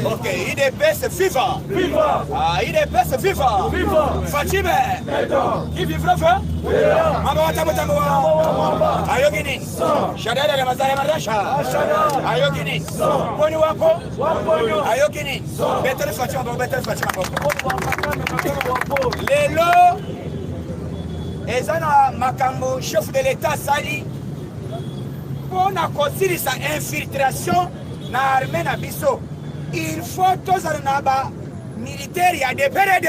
Ok, IDPS viva! Viva! Ah, IDPS viva! Viva! Fatime! Qui vivra feu? Mama Watamutamua! Ayogini! Shadada Ramazaya Marasha! Ayogini! Poni Wako! Ayogini! Better Fatima, better Fatima! Lelo! Ezana Makambo, chef de l'État Sali, pour considérer sa infiltration dans l'armée na biso, il faut tous les militaires y a des périodes.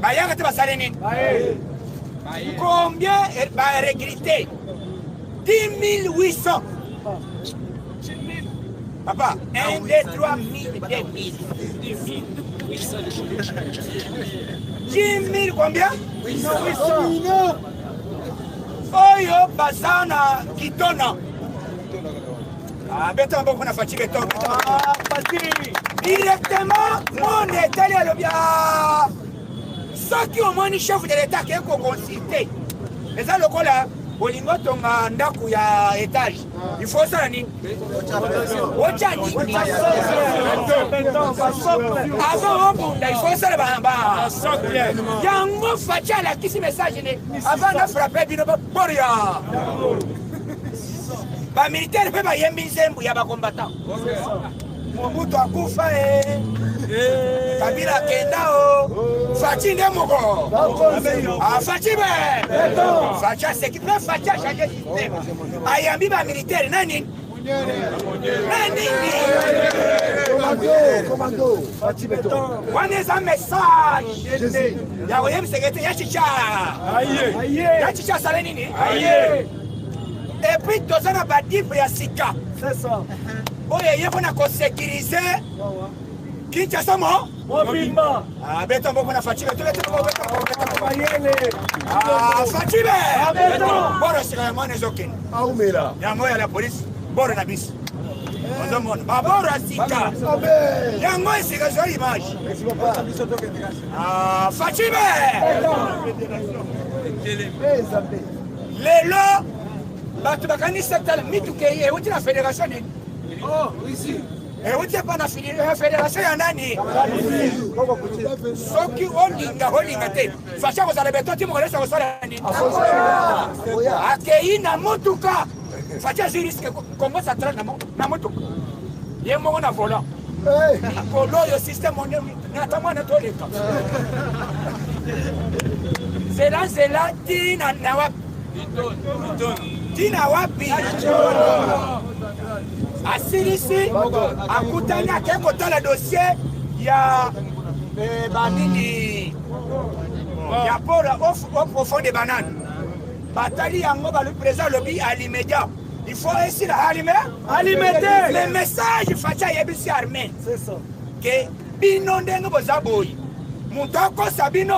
Bayanga te basaleni. Combien elle va regretter? 10 800. Papa, 1, 2, 3 000, 2 000. 10 000 combien? 800. Oyo basana kitona. Ah, bêta beaucoup na fatigue ton. Ah, directement, mon état le bien. Ceux qui ont moins chef de l'État qui est consulté. Mais ça le là, olingo tonga ndaku ya étage. Il faut ça ni. Ochani. Avant il faut ça ba. Yango facha la kisi message ni. Avant de frapper bino boria. Ba militaire pe ba yembi nzembu ya ba combattant. Mobutu akufa Kabila kendao Fachi ndemoko Fachi be Facha s'équipe Facha changer système Ayambi ba militaire nani Commando Fachi beton One is a message Ya oyem secrétaire ya chicha Ya chicha saleni ni Et puis tozana ba dipe ya sika c'est ça Oye, il faut qu'on sécurise. Qui t'a ça, moi? Mobimba. Ah, béton, bon, on a fatigué. Tout le temps, ah, fatigué. Ah, béton. Bon, c'est vraiment les aucun. Ah, où est là? Il y a moi à la police. Bon, on a bis. On demande. Bah, bon, Rasika. Il y a moi, c'est que j'ai l'image. Ah, fatigué. Les lots. Bah, tu vas gagner cette année. Mais tu es où tu la fédération? Oh, ici. Et où tu es pas la fédération, il y en a ni. Ceux qui ont été. Facha, vous allez béton, tu me connais sur le sol. Accueilli na motuka. Facha, j'ai risqué. Comment ça traîne na motuka? Il y a un moment à volant. Pour le système, on est notamment dans tous les cas. C'est là, Tina Wapi. Asirisi akutani akekota la dossier ya banini ya pora au fond des bananes batali yango ba le président lobby à l'immédiat il faut essayer alimenter le message facha yebisi armée c'est ça que bino ndengo bozaboyi mutako sabino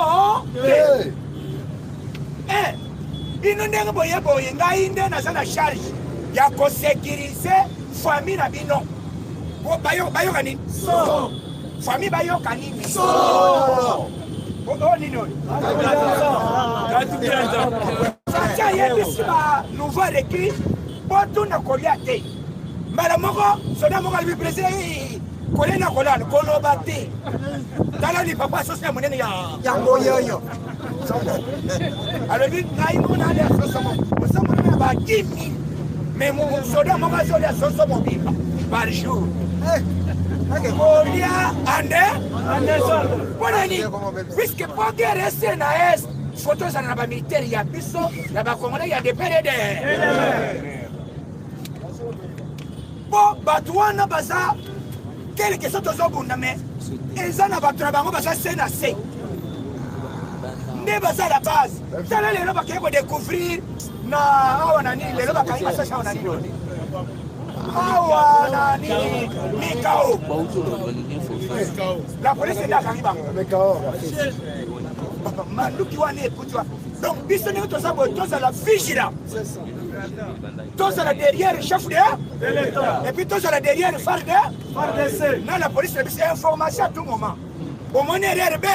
bino ndengo boyeboyi ngainde na sana charge ya ko sécuriser famille na bino bayo kanini so famille bayo kanini so nino facha yebisi ba nouveau écrit botu na kolia te mbala moko soda moko ali président kolena kolana koloba te tala ni papa social monene ya ngoyoyo alors lui naimo na ale sosomo sosomo na ba 10 000 mais mon soldat m'a dit à son par jour. Combien puisque pour rester dans l'Est, photos à la militaire, il y a Bisso, là-bas, il y a des périodes. Bon, Batouana Baza, quelques autres hommes, mais ils ont un travail, Baza, c'est assez. Mais Baza, la base, c'est là les gens qui vont découvrir. Na nani lelo bakaima sasa nani nani mikao la police est là kariba mikao manduki wane kutwa donc biso ni to sabo to la vigilance Tous à la derrière chef de l'État. Et puis tous à la derrière phare de non, la police c'est information à tout moment. Au moins RRB.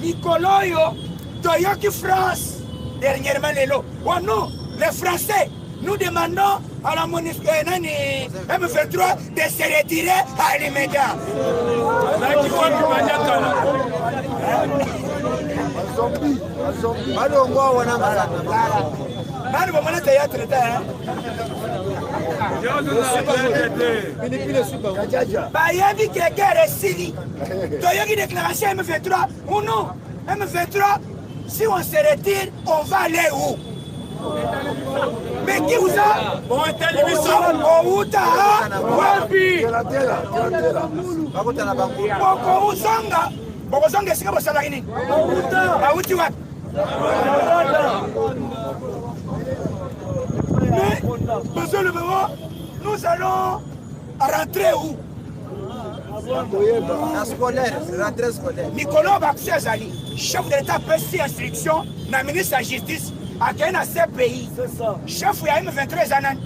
Nicoloyo, Toyoki France, dernièrement les lots. Oh non, les Français, nous demandons à la M23 de se retirer à l'immédiat. Bayabi que guerre est Syrie. Toyoki déclaration M23 ou non? M23, si on se retire, on va aller où? Mais qui vous a? Bon, monsieur le maire, nous allons rentrer où? La scolaire, rentrée scolaire. Nicolas Bakussi Azali, chef de l'État, peut si instruction, na ministre de la Justice, à quel pays. Chef de M23 Zanan.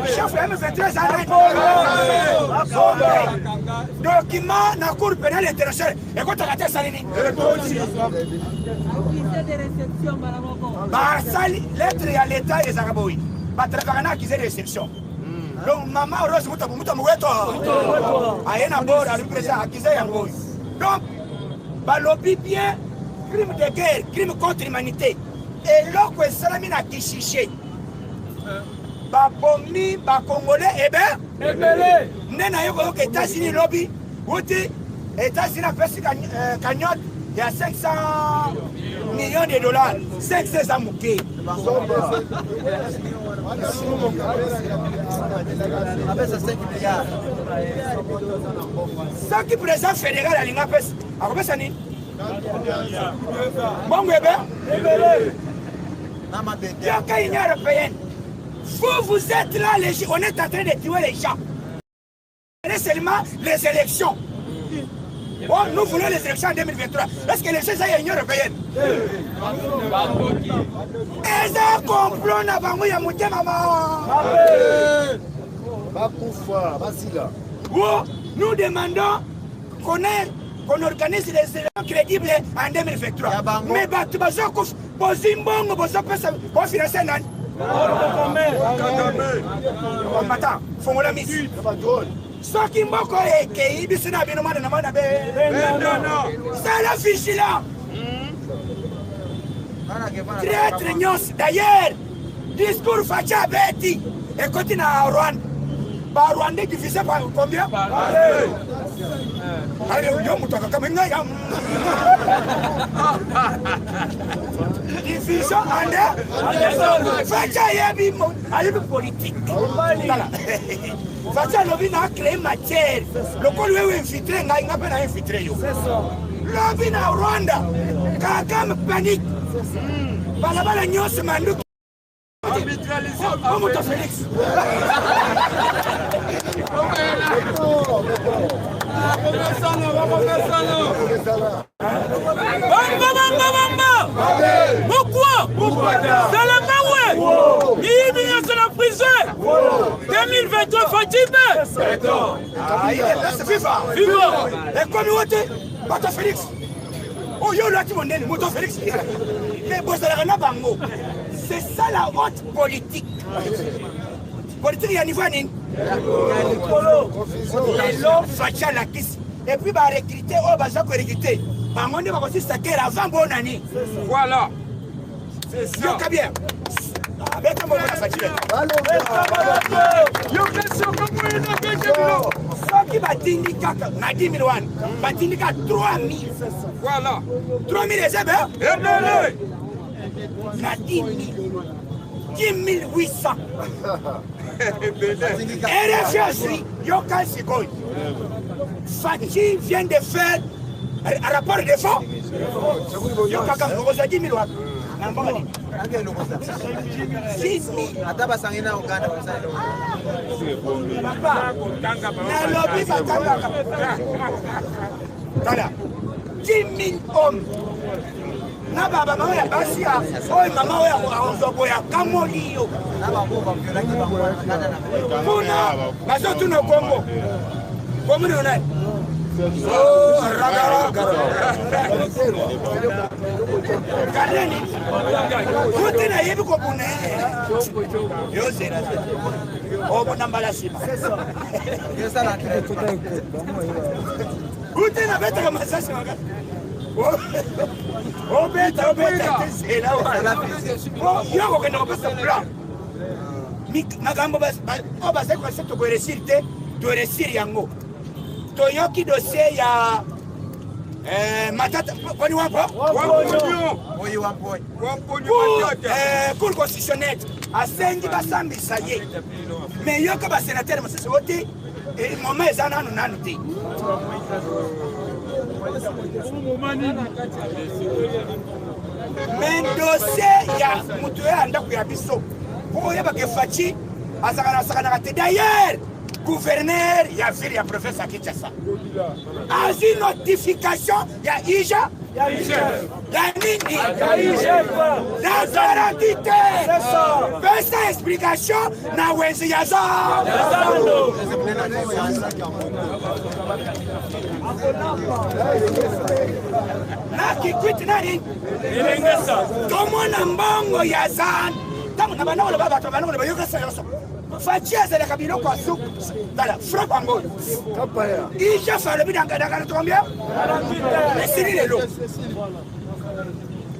Chef de M23 Zanan. Document na Cour pénale internationale. Et quand tu as raté Salini? Lettre à l'État des Araboui. Batrafana accusé de réception. Donc maman Rose Moutamoueto Ayena Bor a représenté accusé Yango. Donc balobi bien crime de guerre, crime contre l'humanité. Et là que Salamina Kishiché. Babomi, Congolais, eh bien, Nena Yoko États-Unis lobby, Outi, États-Unis a fait cagnotte, il y a 500 millions de dollars, 500 amouqués. Ça qui présente fédéral à l'Ingapes, à quoi ça n'est? Bon, Union européenne. Vous êtes là, on est en train de tuer les gens. C'est seulement les élections. Oh, nous voulons les élections en 2023. Est-ce que les gens sont l'Union européenne? Est-ce un complot n'a pas eu à monter, maman? Nous demandons qu'on organise les élections crédibles en 2023. Mais tu vas Bozimbongo, pour financer nan. Attends, faut la mise. Ce qui m'a dit que c'est la vigilant. Très trignos. D'ailleurs, discours Facha Betty. Et continue à Rwanda. Par Rwanda divisé par combien? Allez, division en Facha Yabi politique. Facha Lobby a créé matière. Le col est infiltré, n'a pas infiltré. Lobby na Rwanda. Kakam panique. Balabala Nyos Mandou. Comment t'as Félix? Pourquoi? C'est la maoué. Il vient sur la prison. 2023 Fatime. Viva. Et communauté, Bato Félix. Oh yo là tu m'en donnes, Moto Félix. Mais Bozalana Bango. C'est ça la haute politique. Politique, il y a un niveau à Nîmes. Les lots Facha la kiss. Et puis, bah, recruter, oh, bah, ça, recruter. Bah, on va aussi s'attaquer avant bonne année. Voilà. C'est ça. Yo, Kabir. Avec un moment, ça tire. Yo, question, comment il a fait Kebilo? Ça qui va t'indiquer, na 10 000 wan, va t'indiquer 3 000. Voilà. 3 000 les ébats? Na 10 000. 10 800. RFS, Yoka Sikoy. Fatih vient de faire un rapport de fonds. Yoka Kamboza 10 000 watts. 6 000. Papa, 10 000 hommes. na baba mama ya basi ya oyo mama oyo azobo ya kamoli yo kuna bazo tuna kombo kombo ni nani oh Kareni kote na yebi ko bune yo zera obo nambala sima kote na beta kama sasa maka o beta zera o yo ko kenda pesa plan magambo bas o basa ko seto ko resirte to resir yango to yoki dossier ya matata kwani wapo cour constitutionnelle asengi basambisa ye mais yoka ba sénateur masese wote moment ezana nanu te mais dossier ya mutu ya ndako ya biso po yeba ke fachi asakana te d'ailleurs gouverneur ya ville ya professeur Kinshasa a une notification ya IJA ya nini la garantie pesa explication na wenzi ya zando na kikwiti nani tomona mbongo ya zando tangu na banoko baba to banoko bayoka sayoso Fatia c'est la cabine quoi soup dans la frappe en gauche. Il j'ai fait le bidon dans combien? Mais c'est les lots.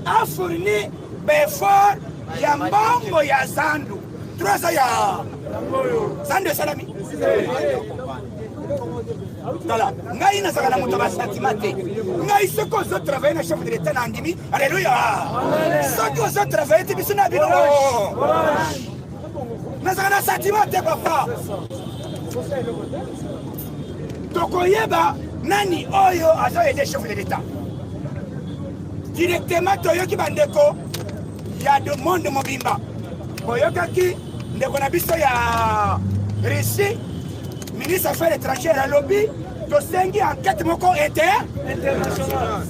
A fourni before Yambongo ya Zandu. Trois ya Zandu salami. Voilà. Ngai na sakana muto ba satimate. Ngai soko zo travailler na chef de l'état na ndimi. Alléluia. Soko zo travailler tibisuna bino. Nazana satima te papa. Tokoyeba nani oyo azo aider chef de l'état. Directement toyoki bandeko ya de monde mobimba. Boyokaki ndeko na biso ya Russie, ministre affaires étrangères à lobby, to sengi enquête moko international.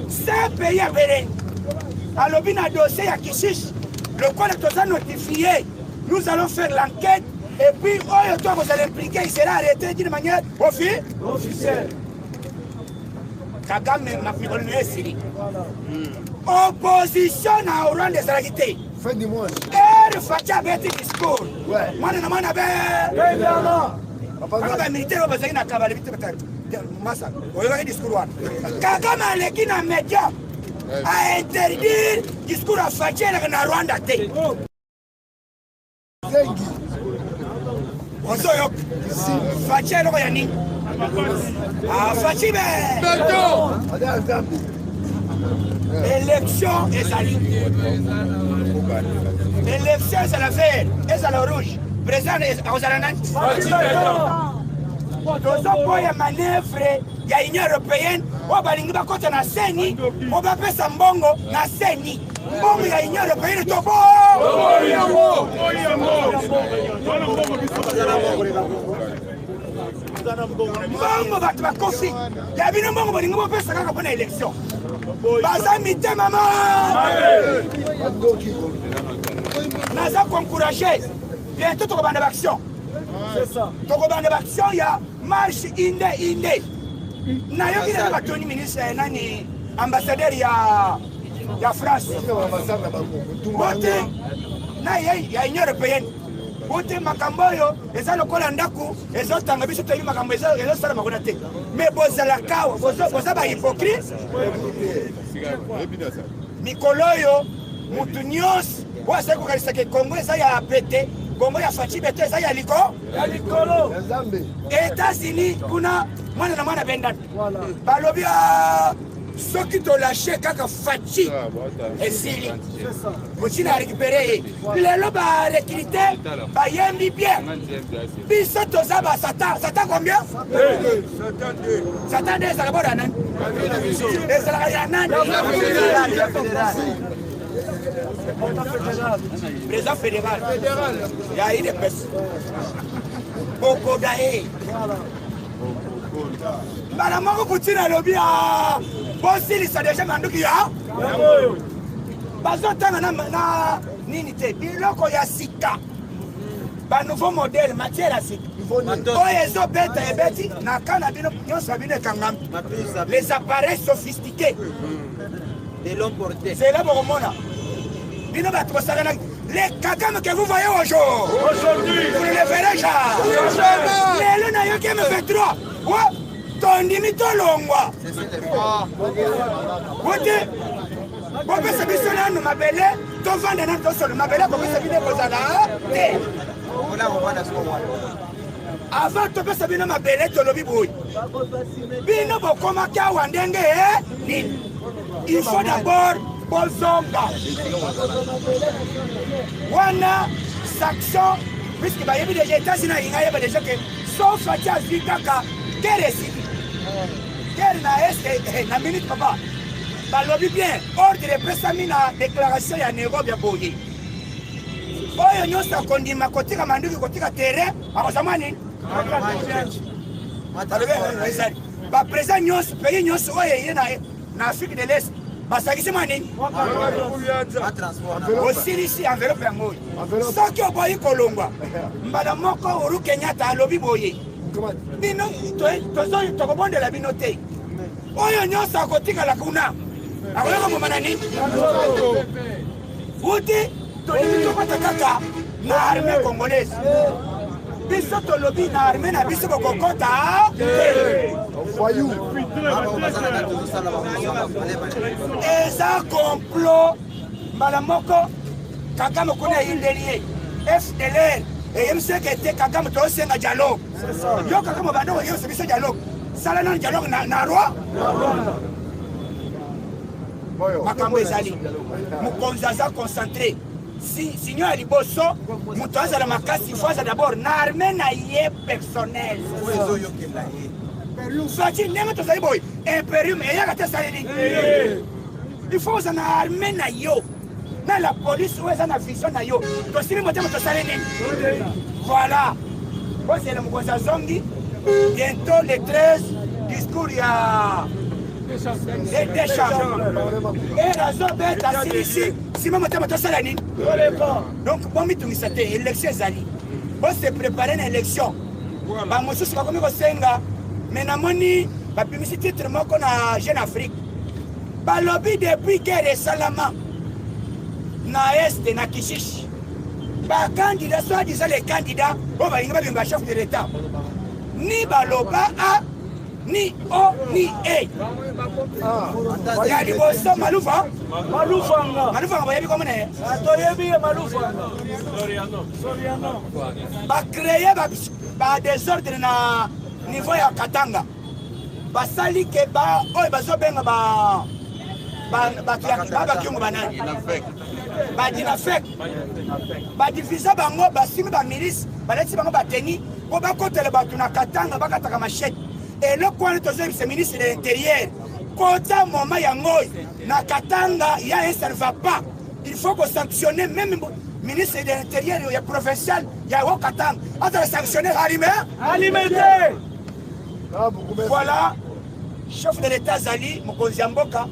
C'est pays à Beren. À lobby na dossier ya Kishish, le quoi est notifié. Nous allons faire l'enquête et puis toi vous allez impliquer, il sera arrêté d'une manière officielle. Kagame m'a fait le Syrie. Opposition à Oran des Aragités. Fin du mois. Et le Fatia avait un discours. Moi, je n'ai pas militaire, je n'ai pas discours. Kagame a l'équipe dans les médias à interdire le discours à Fatia dans Rwanda. Ozoyo Fachi eloko ya nini? Fachi be élection ezali. Élection ezala vert, ezala rouge. Président ozala nani? Tozokoya manœuvre ya Union européenne o balingi bakota na seni o bapesa mbongo na seni. Mbongo ya Union européenne tobo mbongo bato bakofi ya bino mbongo bolingi bopesa kaka mpona élection baza mite mama naza koencourage bientôt tokobanda baction ya marche inde nayoki nana batoni ministre nani ambassadeur ya France bote na ya Union européenne bote makambo oyo eza lokola ndaku ezotanga biso toyebi makambo ezosala makona te mais bozala kawa boza bahypocrite mikolo oyo mutu nyonso oyo azali kokalisaka Kongo eza ya pete Kongo ya Fachi beto eza ya likolo États-Unis kuna mwana na mwana bendana balobi soki tolâche kaka Fachi esili mochina récupéré ye lelo barekrite bayembi bien biso toza basatan combien satan de ezalaka boda nani ezalaka ya nani président fédéral ya IDPS bokodae mbala moko putina lobi bosilisa deja manduki ya bazotanga na nini te biloko ya sika nouveau modèle matière ya sika oyo ezobeta ebeti na kana bino nyonso ya bino ekangami les appareils sophistiqués c'est là bokomona bino bato bosakanaki les Kagame que vous voyez aujourd'hui vous ne les verrez jamais lelo na yoki M23 tondimi tolongwa wote bopesa biso nanu mabele tovanda nanu tosolo mabele bopesa bino ekozala te avant topesa bino mabele tolobi boyi bino bokomaki awa ndenge nini il faut d'abord bozonga wana sanction puisque bayebi deja États-Unis inga yeba deja que sauf ati azwi kaka guerre esili guerre na este na minute papa balobi bien ordre epesami na déclaration ya Nairobi ya boye oyo nyonso akondima kotika manduki kotika terrain akozama nini ezali baprésident nyonso pays nyonso oyo eye na Afrique de l'Est basakisima nini osilisi enveloppe yango oyo soki oboyi kolongwa mbala moko Uhuru Kenyatta alobi boye bino tokobondela bino te oyo nyonso akotikala kuna akoyoka momana nini uti tolingi tokota kaka na armée congolaise biso tolobi na armée na biso bokokota eza complot mbala moko Kagame kuna yindeli ye FDLR eyebiseke ete Kagame tosenga dialogue yo Kagame bando oyebisa biso dialogue sala nano dialogue na roi makambo ezali mokonzi aza concentré signor ya liboso moto azala makasi fo aza d'abord na armée na ye personnel fati ndenge tozali boye imperium eyaka te esaleli il faut oza na armée na yo na la police oyo eza na vision na yo tosili motema tosali nini voilà ozela mokonzi azongi bientôt le 13 discours ya décharge azobeta silisi sima motema tosala nini donc bomitungisa te élection ezali bose prépare na élection bamosusu bakomi kosenga me namoni bapimisi titre moko na Jeune Afrique balobi depuis guerre esalama na este na Kishishi bakandida soi-disant les candidats oyo balingi babimba chef de l'état ni baloba a ni o ni e ya liboso malufanga bayebi komone bacreye badésordre na niveau ya Katanga basali ke oyo bazobenga bakiongo banani badinafek badivisa bango basimi bamilisi baleti bango bateni po bakotela bato na Katanga bakataka machete eloko wana tozoyebisa ministre de l'intérieur kota moma yango na Katanga ya ça ne va pas il faut que sanctionner même ministre de l'intérieur ya provincial ya wo Katanga ata sanctionner alimenter voilà chef de l'état Zali mokonzi ya mboka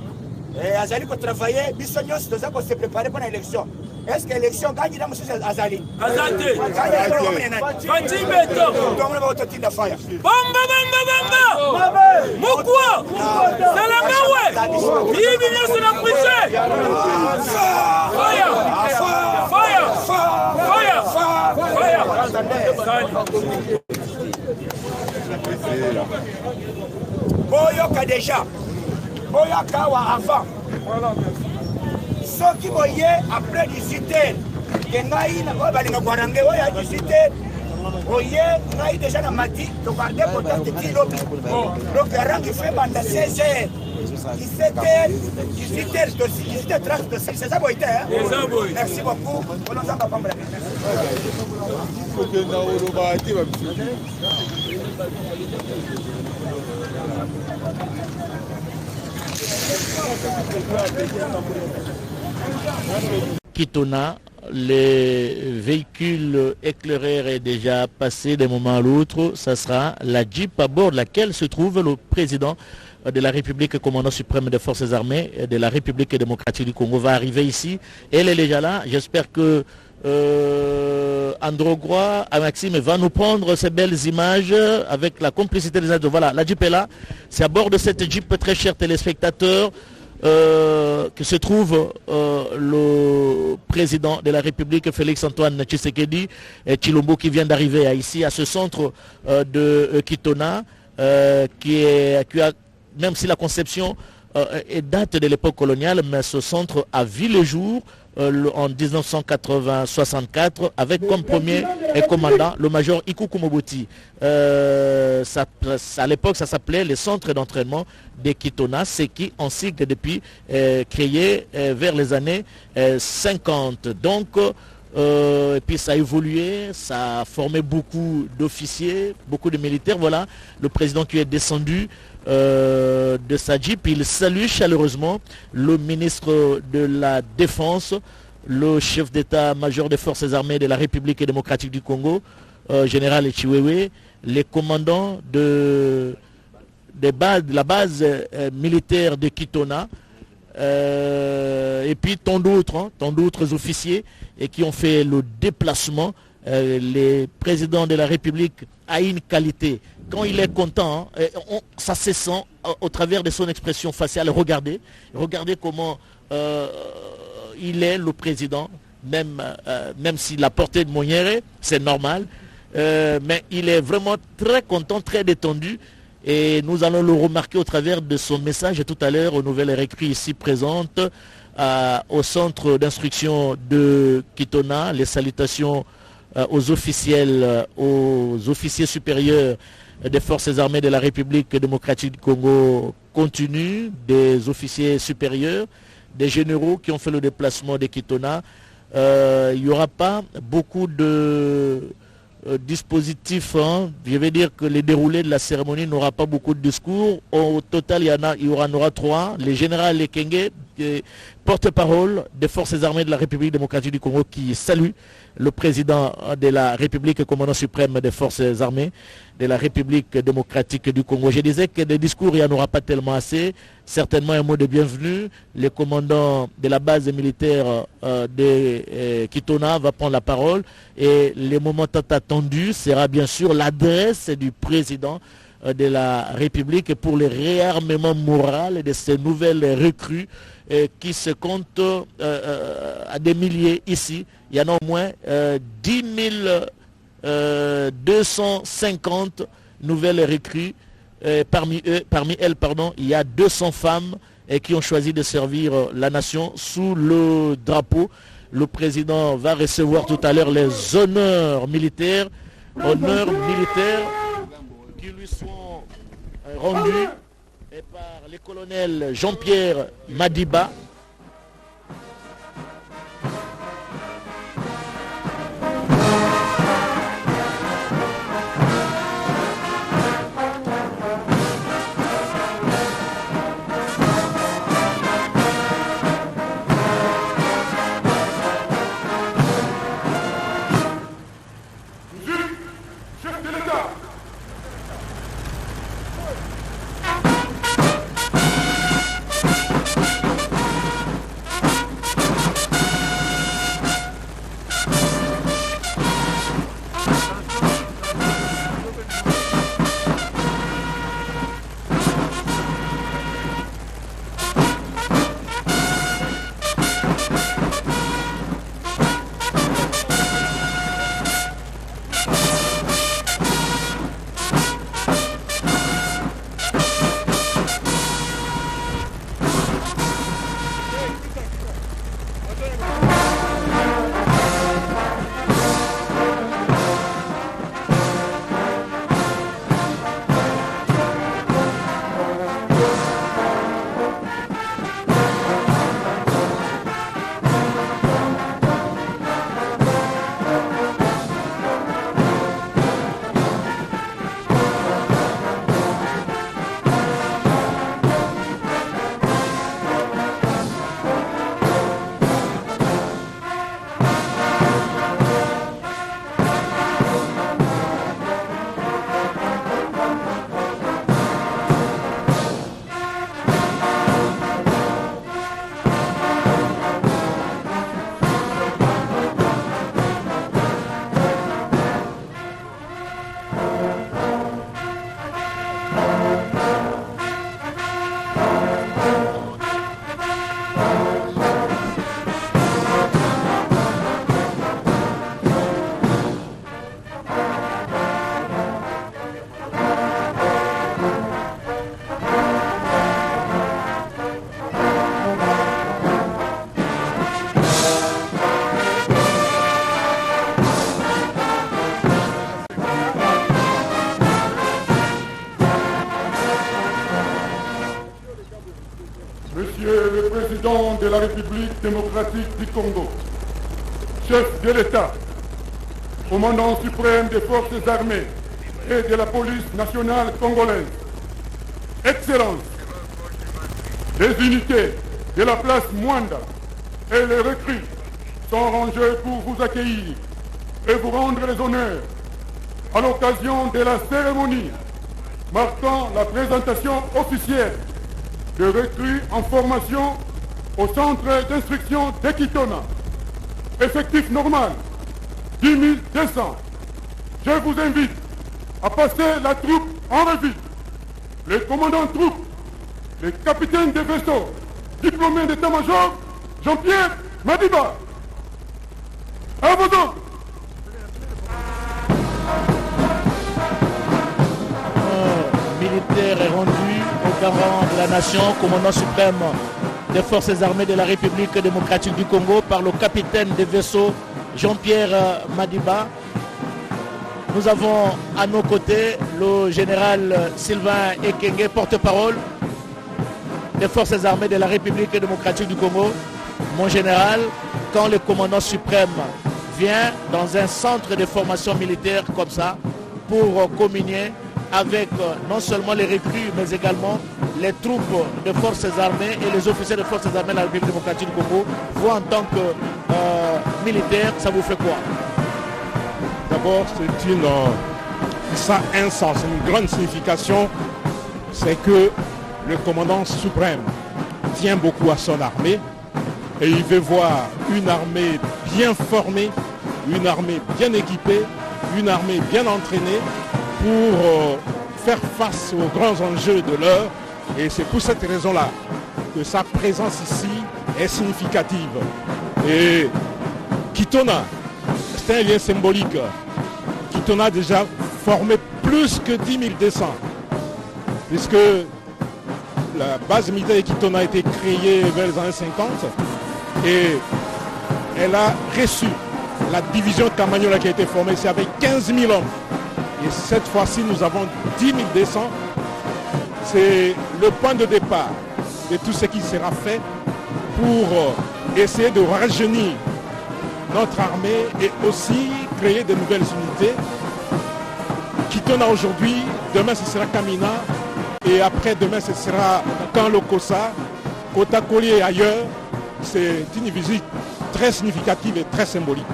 azali ko travailler biso nyonso toza ko se préparer pour l'élection. Est-ce que l'élection gagne dans monsieur Azali Azate Fatimeto donc on va autotinda fire bamba mukwa salama we bibi nyonso na priser fire boyoka déjà boyoka wa avant soki boye après 18h ke ngai na balinga kwarange oya 18h oye ngai déjà na mati to garder contact ti lobi donc rangi fait banda 16h 17h 18h to 18h30 to 6 ça boite hein merci beaucoup on nous en va prendre Kitona, les véhicules éclaireurs est déjà passé d'un moment à l'autre. Ça sera la Jeep à bord de laquelle se trouve le président de la République, commandant suprême des forces armées de la République démocratique du Congo, va arriver ici. Elle est déjà là. J'espère que Androgrois, Maxime va nous prendre ces belles images avec la complicité des autres. Voilà, la Jeep est là. C'est à bord de cette Jeep, très chers téléspectateurs, que se trouve le président de la République, Félix-Antoine Tshisekedi Tshilombo, qui vient d'arriver ici à ce centre de Kitona, qui a, même si la conception date de l'époque coloniale, mais ce centre a vu le jour en 1964 avec comme premier commandant le major Ikuku Mobuti. À l'époque, ça s'appelait le centre d'entraînement de Kitona, ce qui en cycle depuis créé vers les années 50. Donc, et puis ça a évolué, ça a formé beaucoup d'officiers, beaucoup de militaires. Voilà, le président qui est descendu de sa Jeep. Il salue chaleureusement le ministre de la Défense, le chef d'état-major des forces armées de la République démocratique du Congo, général Chiwewe, les commandants de la base militaire de Kitona, et puis tant d'autres officiers et qui ont fait le déplacement. Le président de la République a une qualité. Quand il est content, ça se sent au travers de son expression faciale. Regardez comment il est le président, même s'il a porté de Monière, c'est normal. Mais il est vraiment très content, très détendu. Et nous allons le remarquer au travers de son message tout à l'heure aux nouvelles recrues ici présentes au centre d'instruction de Kitona. Les salutations aux officiels, aux officiers supérieurs des forces armées de la République démocratique du Congo continuent, des officiers supérieurs, des généraux qui ont fait le déplacement de Kitona. Il n'y aura pas beaucoup de dispositifs, hein. Je vais dire que le déroulé de la cérémonie n'aura pas beaucoup de discours. Au total, il y en aura 3. Le général Lekenge, porte-parole des forces armées de la République démocratique du Congo, qui salue le président de la République, commandant suprême des forces armées de la République démocratique du Congo. Je disais que des discours, il n'y en aura pas tellement assez. Certainement un mot de bienvenue. Le commandant de la base militaire de Kitona va prendre la parole. Et le moment tant attendu sera bien sûr l'adresse du président de la République pour le réarmement moral de ces nouvelles recrues qui se comptent à des milliers ici. Il y en a au moins 10 250 nouvelles recrues. Parmi elles, il y a 200 femmes qui ont choisi de servir la nation sous le drapeau. Le président va recevoir tout à l'heure les honneurs militaires qui lui sont rendus par le colonel Jean-Pierre Madiba. président de la République démocratique du Congo, chef de l'État, commandant suprême des forces armées et de la police nationale congolaise, Excellences, les unités de la place Mwanda et les recrues sont rangés pour vous accueillir et vous rendre les honneurs à l'occasion de la cérémonie marquant la présentation officielle de recrues en formation au centre d'instruction d'Ekitona. Effectif normal, 10 200. Je vous invite à passer la troupe en revue. Les commandants de troupes, les capitaines des vaisseaux, diplômés d'état-major, Jean-Pierre Madiba. À vos ordres. Militaire est rendu au garant de la nation, commandant suprême des forces armées de la République démocratique du Congo par le capitaine des vaisseaux Jean-Pierre Madiba. Nous avons à nos côtés le général Sylvain Ekenge, porte-parole des forces armées de la République démocratique du Congo. Mon général, quand le commandant suprême vient dans un centre de formation militaire comme ça pour communier avec non seulement les recrues mais également les troupes de forces armées et les officiers de forces armées de la République démocratique du Congo, vous en tant que militaire, ça vous fait quoi? D'abord, ça a un sens, une grande signification, c'est que le commandant suprême tient beaucoup à son armée et il veut voir une armée bien formée, une armée bien équipée, une armée bien entraînée pour faire face aux grands enjeux de l'heure. Et c'est pour cette raison-là que sa présence ici est significative. Et Kitona, c'est un lien symbolique. Kitona a déjà formé plus que 10 200, puisque la base militaire de Kitona a été créée vers les années 50 et elle a reçu la division de Kamanyola qui a été formée, c'est avec 15 000 hommes. Et cette fois-ci, nous avons 10 200. C'est le point de départ de tout ce qui sera fait pour essayer de rajeunir notre armée et aussi créer de nouvelles unités. Kitona aujourd'hui, demain ce sera Kamina et après demain ce sera Kanlokosa, Kotakoli et ailleurs. C'est une visite très significative et très symbolique.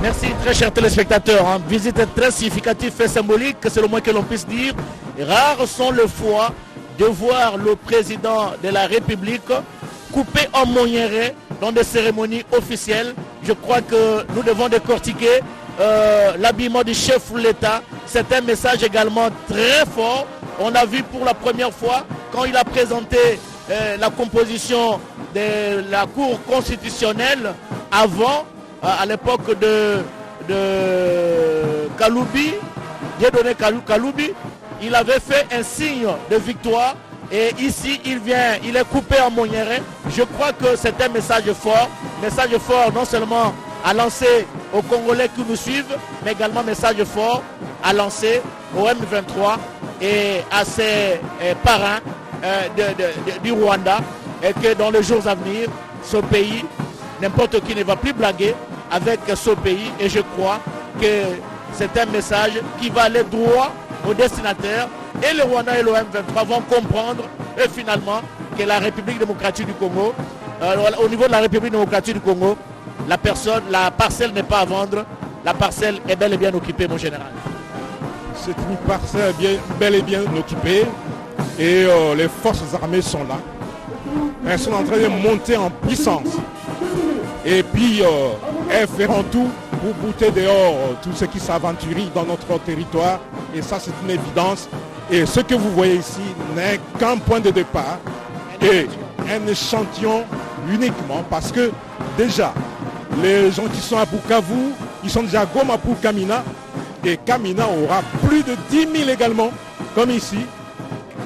Merci très chers téléspectateurs. Visite très significative et symbolique, c'est le moins que l'on puisse dire. Rares sont les fois de voir le président de la République coupé en moyenne dans des cérémonies officielles. Je crois que nous devons décortiquer l'habillement du chef de l'État. C'est un message également très fort. On a vu pour la première fois quand il a présenté la composition de la Cour constitutionnelle avant, à l'époque de Kaloubi, Dieudonné Kaloubi, il avait fait un signe de victoire et ici il est coupé en moyenne. Je crois que c'est un message fort non seulement à lancer aux Congolais qui nous suivent, mais également message fort à lancer au M23 et à ses parrains du Rwanda, et que dans les jours à venir, ce pays, n'importe qui ne va plus blaguer avec ce pays, et je crois que c'est un message qui va aller droit au destinataire, et le Rwanda et le M23 vont comprendre et finalement que la République démocratique du Congo, au niveau de la République démocratique du Congo, la parcelle n'est pas à vendre, la parcelle est bel et bien occupée, mon général. C'est une parcelle bel et bien occupée et les forces armées sont là. Elles sont en train de monter en puissance. Et puis, elles feront tout pour bouter dehors tout ce qui s'aventurie dans notre territoire. Et ça, c'est une évidence. Et ce que vous voyez ici n'est qu'un point de départ et un échantillon uniquement parce que déjà, les gens qui sont à Bukavu, ils sont déjà à Goma pour Kamina. Et Kamina aura plus de 10 000 également, comme ici.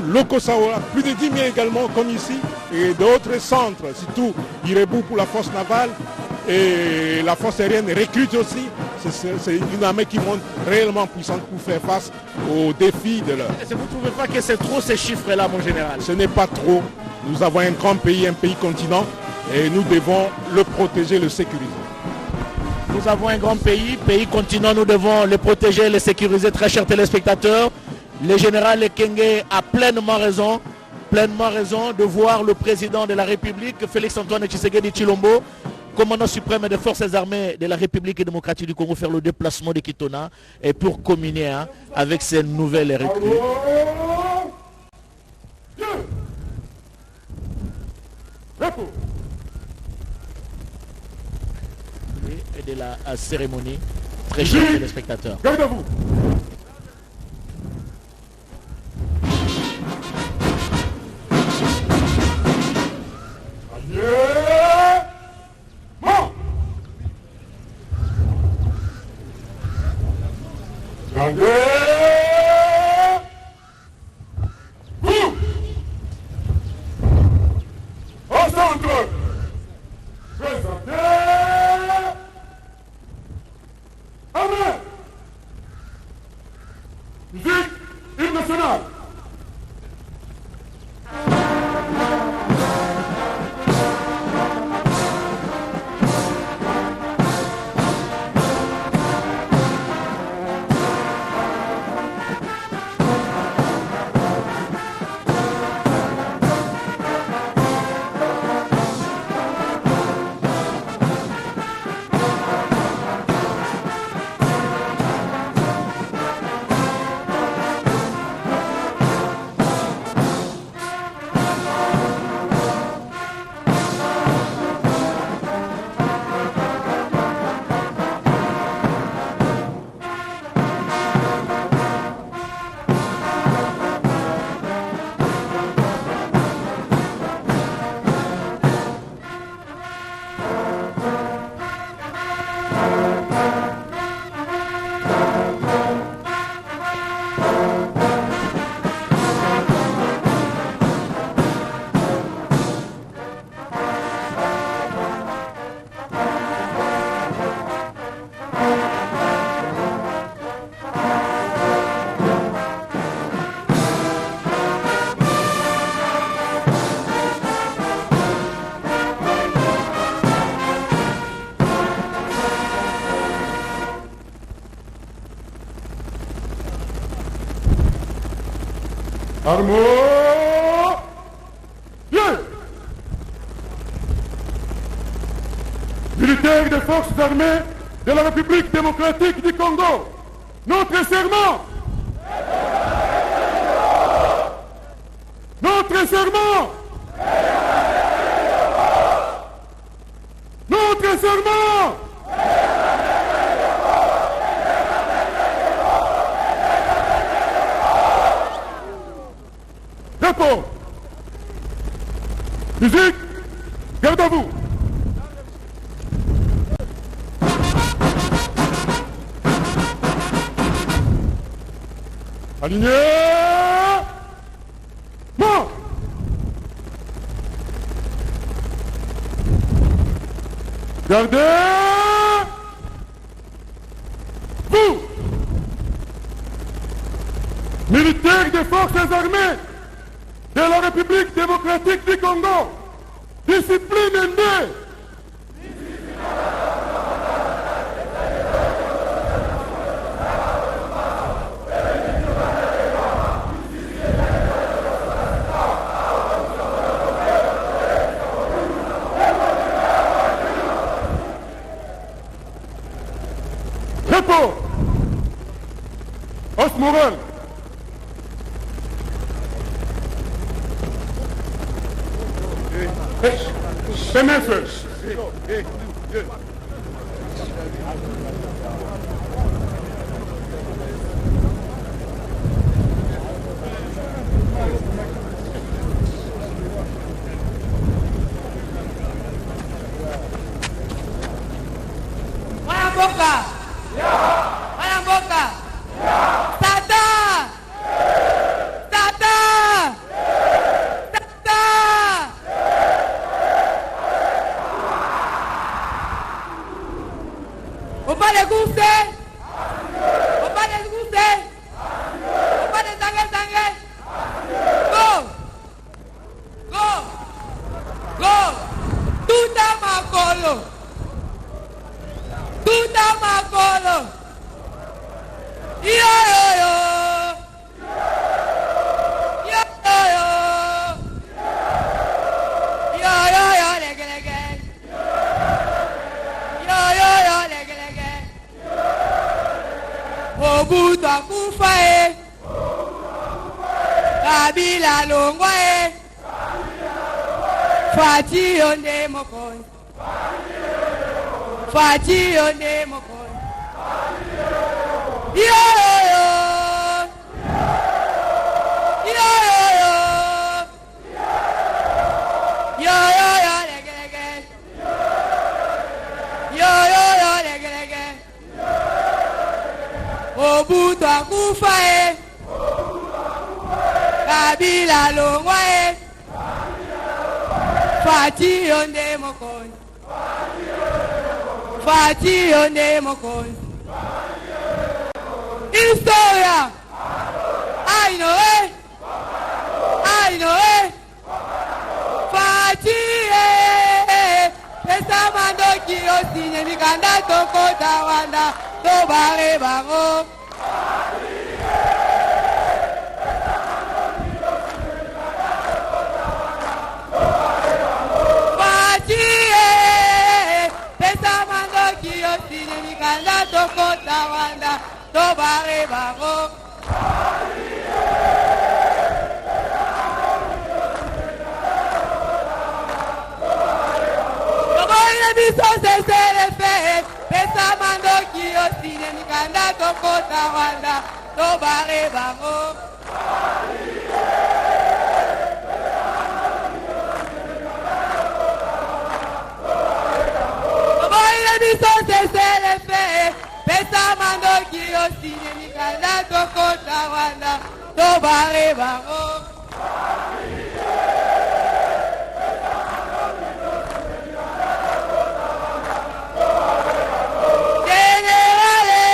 Lokosa aura plus de 10 000 également, comme ici. Et d'autres centres, surtout Irebu pour la force navale. Et la force aérienne recrute aussi. C'est une armée qui monte réellement puissante pour faire face aux défis de l'heure. Vous ne trouvez pas que c'est trop ces chiffres-là, mon général? Ce n'est pas trop. Nous avons un grand pays, un pays continent, et nous devons le protéger, le sécuriser. Nous avons un grand pays, pays continent, nous devons le protéger, le sécuriser, très chers téléspectateurs. Le général Ekenge a pleinement raison de voir le président de la République, Félix-Antoine Tshisekedi Tshilombo, commandant suprême des forces armées de la République démocratique du Congo, faire le déplacement de Kitona et pour communier avec ces nouvelles recrues. Et de la cérémonie, très chers téléspectateurs. Gardez-vous. Au centre. Présentez. Amen. Musique, hymne national. Armons! Bien! Militaires des forces armées de la République démocratique du Congo, notre serment! Notre serment! Notre serment! Dépôt! Musique! Garde à vous! Aligné! Mort! Gardez! Vous! Militaires des forces armées de la République démocratique du Congo, discipline innée! Repos! Os Morel! Semestres! Go! Mobutu akufa Kabila longwa Fati onde mokonzi Fati onde mokonzi Yo yo yo yo yo yo yo lege lege yo yo yo lege lege Mobutu akufa Kabila longwa Fati onde mokonzi Fati onde mokonzi Historia I know it Fati Pesa mando kiyo sinye mikanda toko tawanda Tobare bango Mikanda toko tawanda tobare bango Toboine biso sesere fe Pesa mando kiyo sine mikanda toko tawanda tobare bango Biso sesere fe Pesa mando kiyo sinye mikanda toko tawanda Tobare bango Generale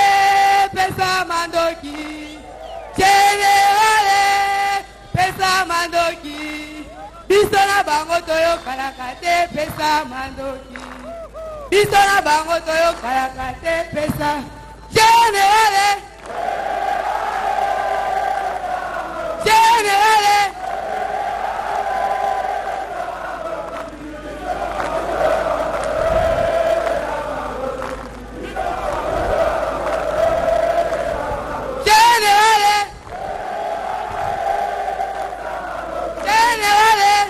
Pesa mando ki Generale Pesa mando ki Biso na bango toyo kalakate Pesa mando ki Isona bango toyo kalakate pesa Generale Generale Generale Generale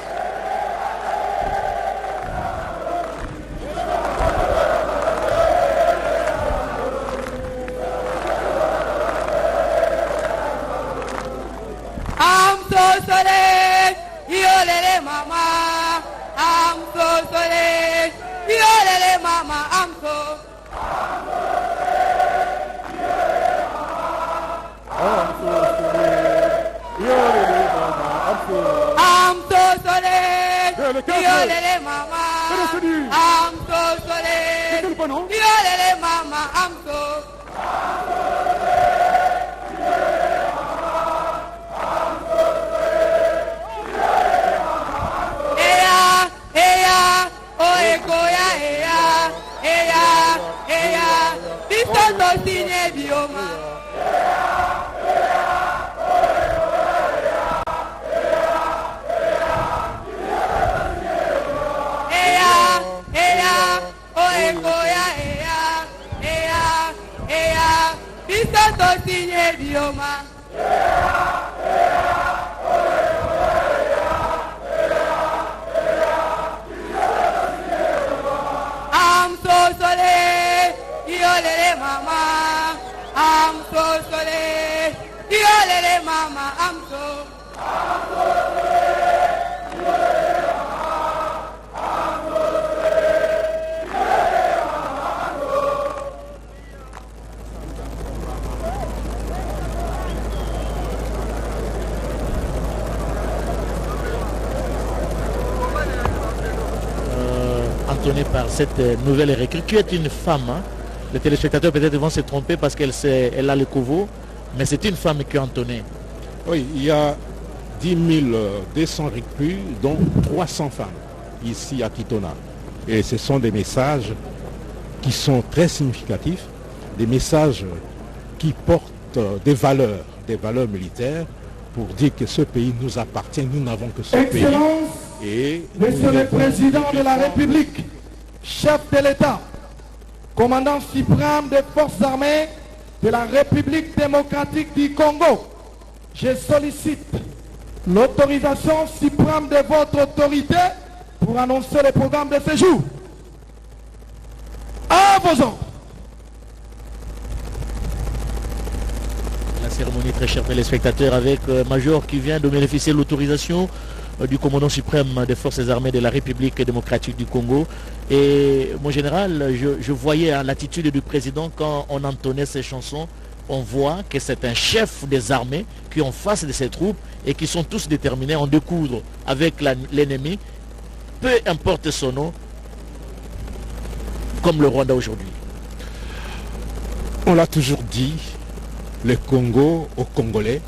Yolele mama, I'm so sorry. Yolele mama, I'm so. I'm so sorry. Yolele mama, I'm so sorry. Yolele mama, I'm so. Sinye bioma Bisoto sinye bioma I'm so sorry, yolele mama. I'm so sorry, yolele mama. I'm so. Entonné par cette nouvelle recrue. Tu es une femme, hein? Les téléspectateurs peut-être vont se tromper parce qu'elle a le couvreau, mais c'est une femme qui a entonné. Oui, il y a 10 200 recrues, dont 300 femmes, ici à Kitona. Et ce sont des messages qui sont très significatifs, des messages qui portent des valeurs militaires pour dire que ce pays nous appartient, nous n'avons que ce pays. Et Monsieur le Président de la République, chef de l'État, commandant suprême des forces armées, de la République démocratique du Congo, je sollicite l'autorisation suprême de votre autorité pour annoncer le programme de séjour. À vos ordres. La cérémonie, très chers téléspectateurs, avec Major qui vient de bénéficier de l'autorisation du commandant suprême des forces armées de la République démocratique du Congo. Et mon général, je voyais à l'attitude du président quand on entonnait ces chansons, on voit que c'est un chef des armées qui est en face de ses troupes et qui sont tous déterminés à en découdre avec l'ennemi, peu importe son nom, comme le Rwanda aujourd'hui. On l'a toujours dit, le Congo aux Congolais,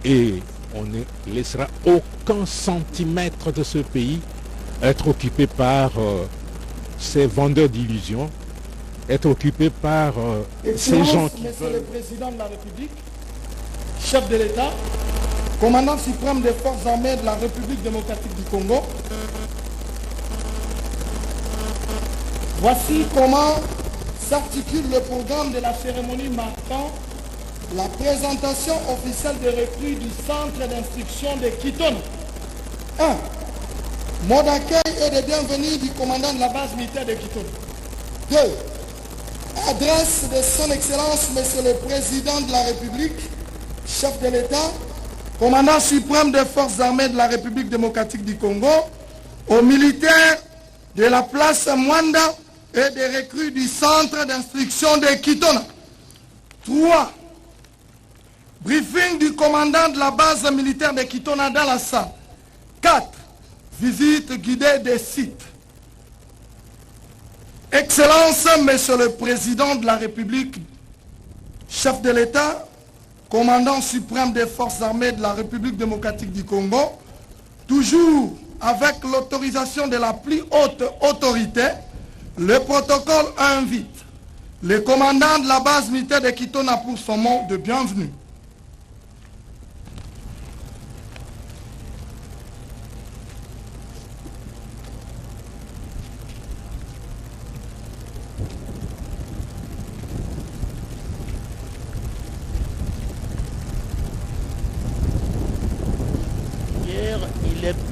et on ne laissera aucun centimètre de ce pays être occupé par ces vendeurs d'illusions, être occupé par ces gens qui Monsieur le Président de la République, chef de l'État, commandant suprême des forces armées de la République démocratique du Congo, voici comment s'articule le programme de la cérémonie marquant la présentation officielle des recrues du centre d'instruction de Kitona. 1. Mot d'accueil et de bienvenue du commandant de la base militaire de Kitona. 2. Adresse de son Excellence, Monsieur le Président de la République, chef de l'État, commandant suprême des forces armées de la République démocratique du Congo, aux militaires de la place Mwanda et des recrues du centre d'instruction de Kitona. 3. Briefing du commandant de la base militaire de Kitona dans la salle. 4. Visite guidée des sites. Excellence, Monsieur le Président de la République, chef de l'État, commandant suprême des forces armées de la République démocratique du Congo, toujours avec l'autorisation de la plus haute autorité, le protocole invite le commandant de la base militaire de Kitona pour son mot de bienvenue.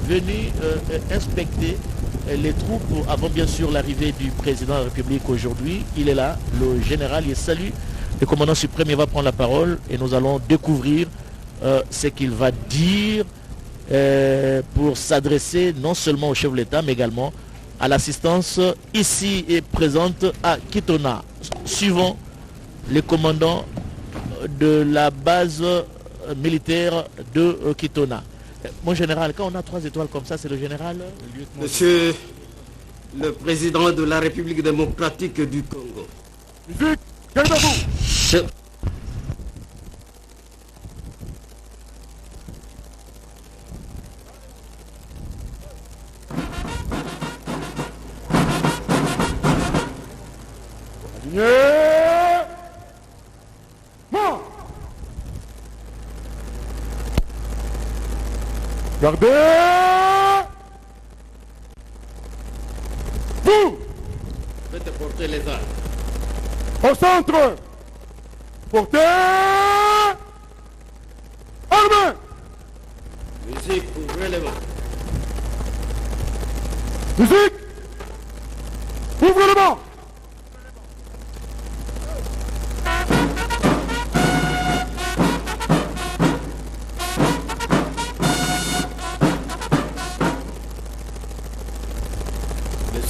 Venu inspecter les troupes avant bien sûr l'arrivée du président de la République aujourd'hui. Il est là, le général, il salue le commandant suprême, il va prendre la parole et nous allons découvrir ce qu'il va dire pour s'adresser non seulement au chef de l'État mais également à l'assistance ici et présente à Kitona. Suivant le commandant de la base militaire de Kitona. Mon général, quand on a 3 étoiles comme ça, c'est le général? Monsieur le Président de la République démocratique du Congo. Musique, calmez-vous. Gardez. Vous. Faites porter les armes. Au centre. Portez. Armée. Musique, ouvrez les mains. Musique. Ouvrez les mains.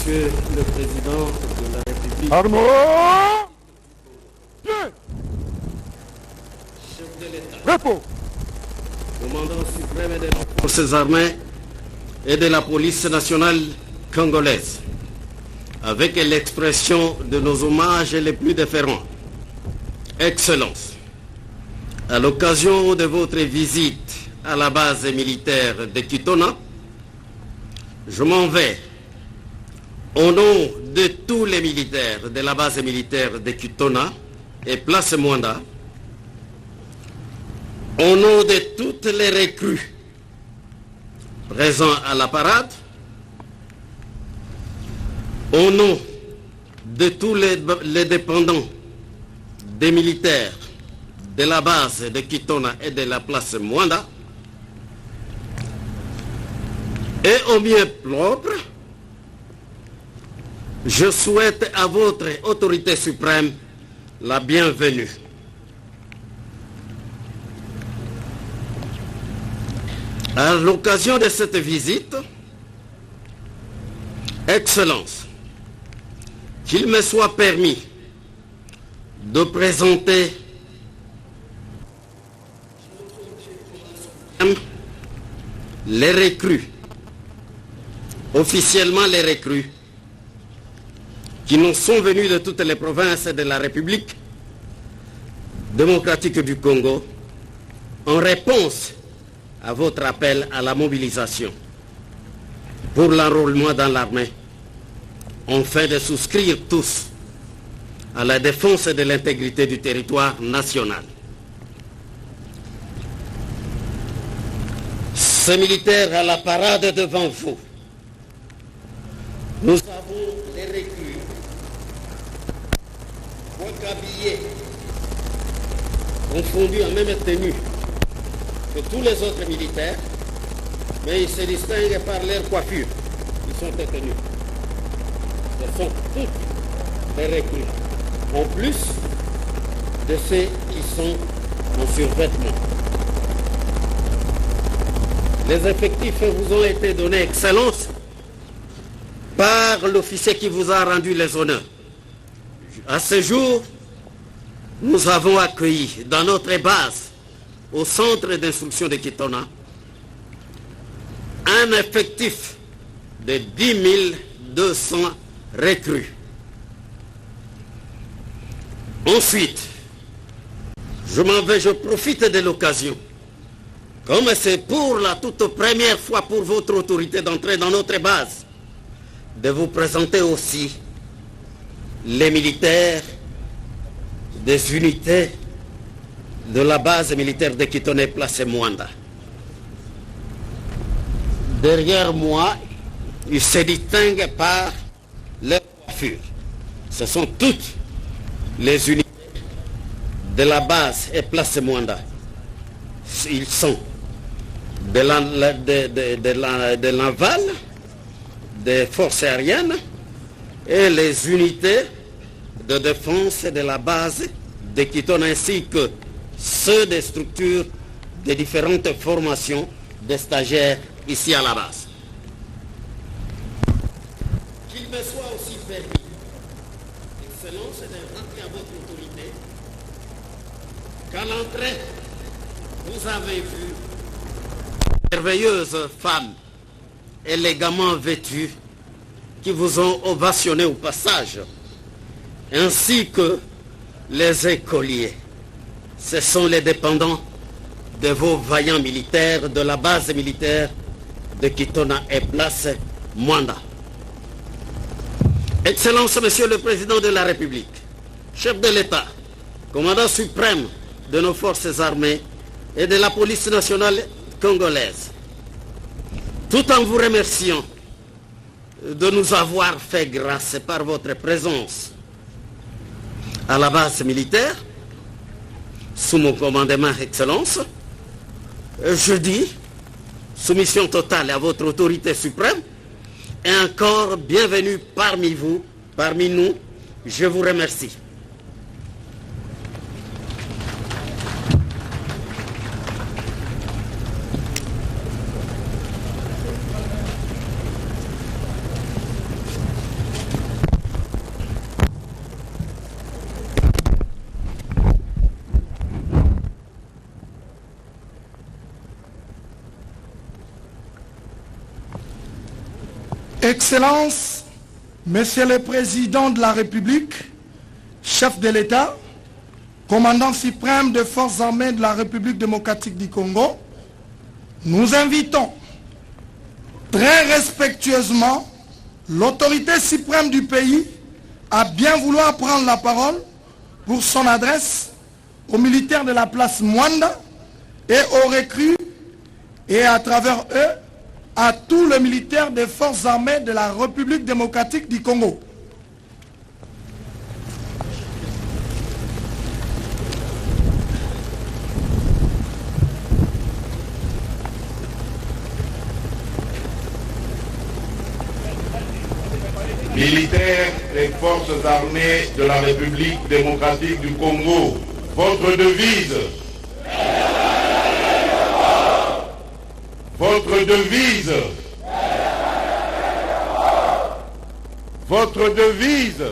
Monsieur le Président de la République. Armes. Bien. Chef de l'État. Repos. Commandant suprême des forces armées et de la police nationale congolaise. Avec l'expression de nos hommages les plus déférents. Excellence, à l'occasion de votre visite à la base militaire de Kitona, je m'en vais au nom de tous les militaires de la base militaire de Kitona et Place Mwanda, au nom de toutes les recrues présents à la parade, au nom de tous les dépendants des militaires de la base de Kitona et de la place Mwanda et au mieux propre, je souhaite à votre autorité suprême la bienvenue. À l'occasion de cette visite, Excellence, qu'il me soit permis de présenter les recrues, officiellement les recrues, qui nous sont venus de toutes les provinces de la République démocratique du Congo en réponse à votre appel à la mobilisation pour l'enrôlement dans l'armée, afin de souscrire tous à la défense de l'intégrité du territoire national. Ces militaires à la parade devant vous, nous avons les recrues, habillés, confondus en même tenue que tous les autres militaires, mais ils se distinguent par leur coiffure. Ils sont détenus. Ce sont tous les recrues, en plus de ceux qui sont en survêtement. Les effectifs vous ont été donnés, Excellence, par l'officier qui vous a rendu les honneurs. À ce jour, nous avons accueilli dans notre base, au centre d'instruction de Kitona, un effectif de 10 200 recrues. Ensuite, je profite de l'occasion, comme c'est pour la toute première fois pour votre autorité d'entrer dans notre base, de vous présenter aussi les militaires des unités de la base militaire de Kitona place Mwanda. Derrière moi, ils se distinguent par leur coiffure. Ce sont toutes les unités de la base et place Mwanda. Ils sont de l'aval, des forces aériennes et les unités de défense de la base de Kitona, ainsi que ceux des structures de différentes formations de stagiaires ici à la base. Qu'il me soit aussi permis, Excellence, de rappeler à votre autorité qu'à l'entrée, vous avez vu de merveilleuses femmes élégamment vêtues qui vous ont ovationné au passage, ainsi que les écoliers. Ce sont les dépendants de vos vaillants militaires de la base militaire de Kitona et place Mwanda. Excellence, Monsieur le Président de la République, chef de l'État, commandant suprême de nos forces armées et de la police nationale congolaise, tout en vous remerciant de nous avoir fait grâce par votre présence à la base militaire, sous mon commandement, Excellence, je dis soumission totale à votre autorité suprême et encore bienvenue parmi vous, parmi nous. Je vous remercie. Excellences, Monsieur le Président de la République, chef de l'État, commandant suprême des forces armées de la République démocratique du Congo, nous invitons très respectueusement l'autorité suprême du pays à bien vouloir prendre la parole pour son adresse aux militaires de la place Mwanda et aux recrues et à travers eux à tous les militaires des forces armées de la République démocratique du Congo. militaires des forces armées de la République démocratique du Congo, votre devise. Votre devise. Votre devise.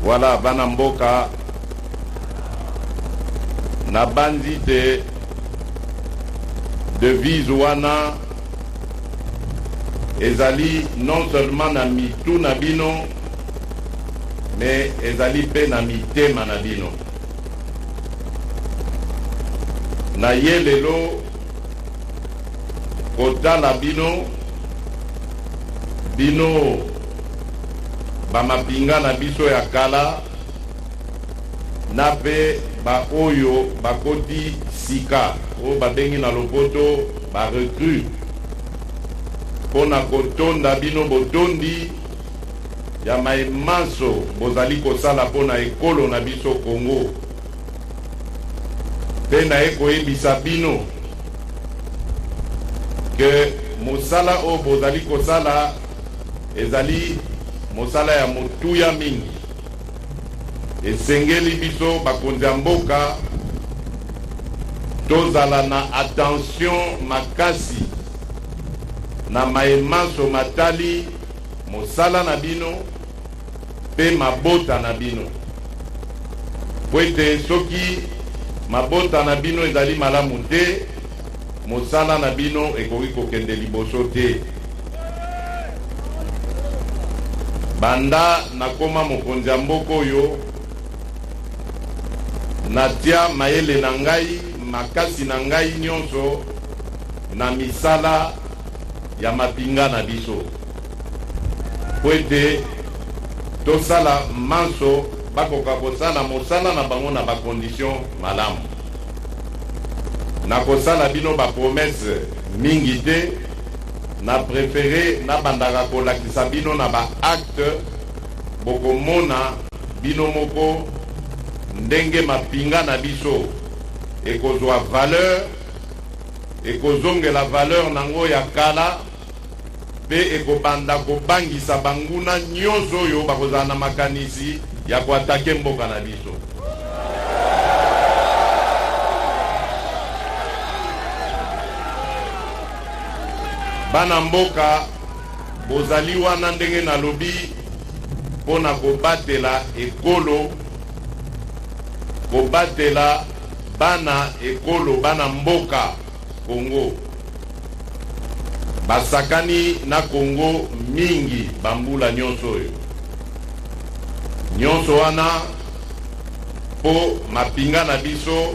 Voilà, Banamboka, na bandite devise wana ezali non seulement na mitu na bino, mais ezali pe na mitema na bino. Na ye lelo kotala bino bamapinga na biso ya kala na pe ba oyo bakoti sika o babengi na lopoto ba recrue pona kotonda bino botondi ya maimanso bozali kosala pona ekolo na biso Congo pe na ekoyebisa bino ke mosala o bozali kosala ezali mosala ya motuya mingi. Esengeli biso bakonzi ya mboka tozala na attention makasi na maemanso matali mosala na bino pe mabota na bino po ete soki mabota na bino ezali malamu te mosala na bino ekoki kokende liboso te. Banda nakoma mokonzi ya mboka oyo natia mayele na ngai makasi na ngai nyonso na misala ya mapinga na biso po ete tosala manso bakoka kosala mosala na bango na bakondition malamu. Na kosala bino bapromese mingi te, na préféré na bandaka kolakisa bino na ba acte bokomona bino moko ndenge mapinga na biso ekozwa valeur ekozongela valeur nango ya kala pe ekobanda kobangisa banguna nyonso oyo bakozala na makanisi ya koatake mboka na biso. Bana mboka bozali wana ndenge na lobi pona kobatela ekolo, kobatela bana ekolo, bana mboka Congo. Basakani na Congo mingi bambula nyonso oyo. Nyonso wana po mapinga na biso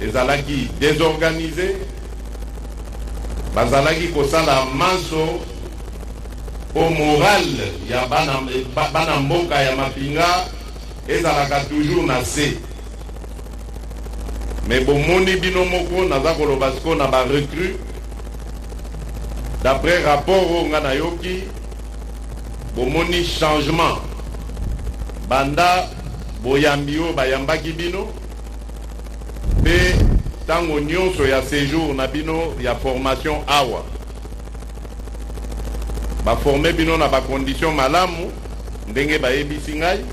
ezalaki désorganisé, bazalaki kosala manso po moral ya bana mboka ya mapinga ezalaka toujours na se. Mais bomoni bino moko naza koloba siko na ba recrue d'après rapport nga na yoki bomoni changement banda boyambio bayambaki bino pe tango nyonso ya séjour na bino ya formation awa ba former bino na ba condition malamu ndenge bayebisi ngai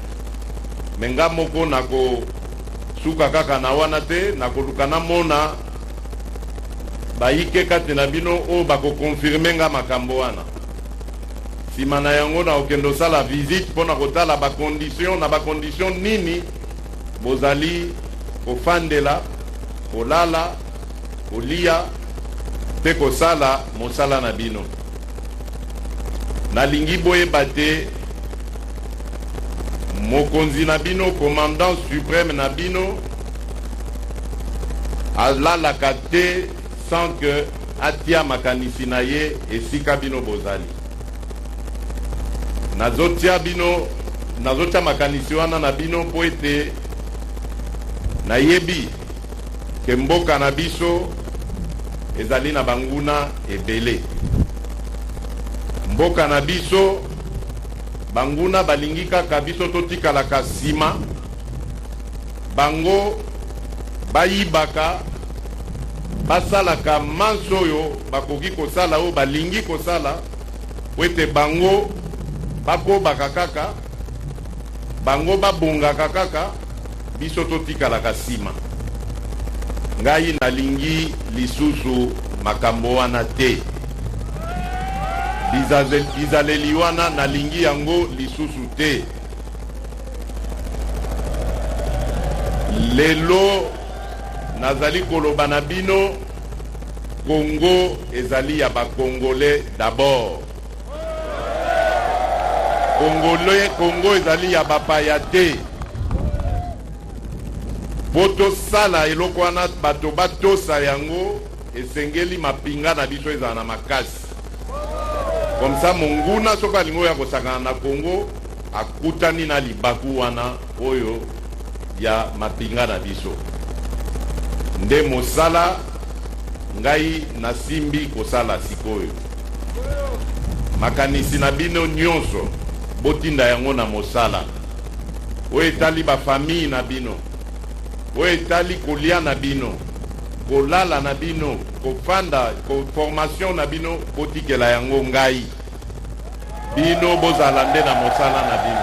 menga moko nako suka kaka na wana te nakoluka na mona bayike kate na bino o bako confirmer nga makambo wana sima na yango na okendo sala visite pona kotala ba condition na ba condition nini bozali kofandela kolala kolia pe kosala mosala na bino. Nalingi boyeba te mokonzi na bino, commandant suprême na bino alalaka te sans que atia makanisi na ye esika bino bozali. Nazotia bino, nazotia makanisi wana na bino po ete nayebi ke mboka na biso ezali na banguna ebele. Mboka na biso banguna balingi kaka biso totikalaka sima, bango bayibaka basalaka manso oyo bakoki kosala oyo balingi kosala po ete bango bakobaka kaka, bango babongaka kaka, biso totikalaka nsima. Ngai nalingi lisusu makambo wana te. Bizaleli wana nalingi yango lisusu te. Lelo nazali koloba na bino, Congo ezali ya bakongolais d'abord. Congo ezali ya bapaya te. Poto sala eloko wana bato batosa yango esengeli mapinga na biso ezala na makasi. Comme ça monguna soka lingo ya kosakana na Congo akutani na libaku wana oyo ya mapinga na biso. Nde mosala ngai nasimbi kosala sikoyo. Makanisi na bino nyonso botinda yango na mosala. Oyo etali ba famille na bino. Oyo etali kolia na bino. Kolala na bino, kofanda, formation na bino, botikela yango ngai. Bino bozala nde na mosala na bino.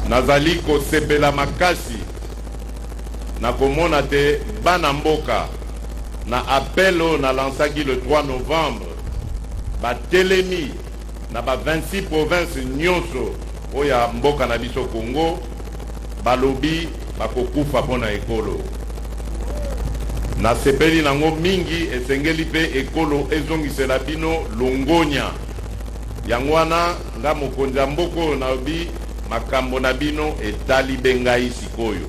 Nazali kosepela makasi na komona te bana mboka na appelo na lansaki le 3 novembre batelemi na ba 26 provinces nyonso oya mboka na biso Congo balobi bakokufa pona ekolo. Nasepeli nango mingi esengeli pe ekolo ezongisela bino longonya. Yango wana nga mokonzi ya mboko nabi makambo na bino etali bengai sikoyo.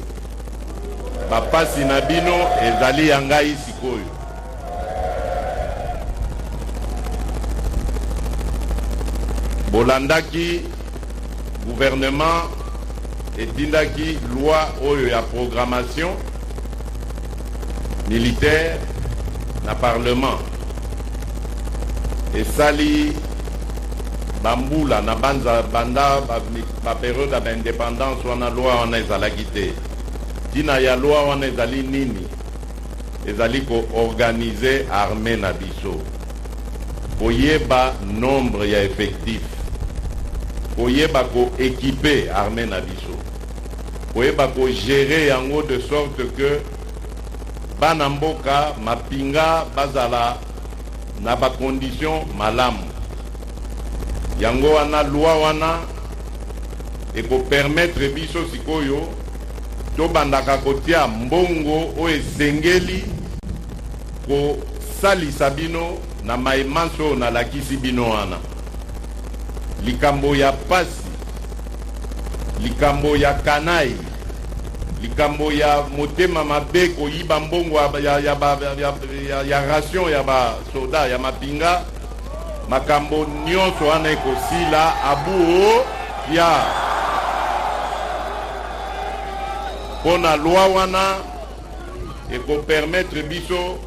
Bapasi na bino ezali ya ngai sikoyo. Bolandaki gouvernement etindaki loi oyo ya programmation militaire na parlement. Esali bambula na banda ba période ya indépendance wana loi wana ezalaki te. Tina ya loi wana ezali nini? Ezali ko organiser armée na biso. Koyeba nombre ya effectif. Koyeba ko équiper armée na biso. Koyeba ko gérer yango de sorte que bana mboka mapinga bazala na ba condition malamu. Yango wana loi wana eko permettre biso sikoyo to bandaka kotia mbongo o esengeli ko salisa bino na maimanso na lakisi bino wana. Likambo ya pasi, likambo ya kanai, likambo ya motema mabe koyiba mbongo ya ration ya ba soda ya mapinga, makambo nyonso wana ekosila abuo ya pona loi wana eko permettre biso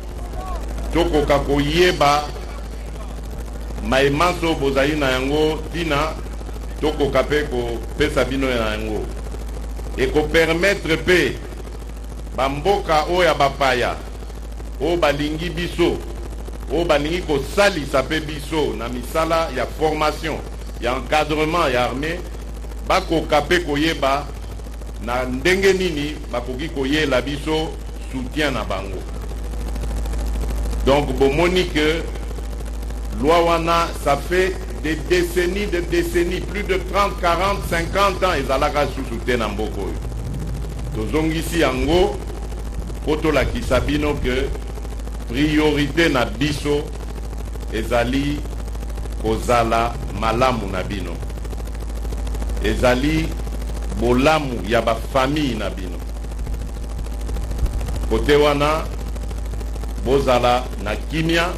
tokoka koyeba maimanso bozali na yango tina tokoka pe kopesa bino na yango. Eko permettre pe bamboka oya bapaya o balingi biso o balingi kosalisa pe biso na misala ya formation ya encadrement ya armée bakoka pe koyeba na ndenge nini bakoki koyela biso soutien na bango. Donc bomoni que loi wana ça fait des décennies, plus de 30, 40, 50 ans ezalaka sous na mboko. Tozongisi yango poto la kisabino que priorité na biso ezali kozala malamu na bino. Ezali bolamu ya ba famille na bino. Kote wana bozala na kimia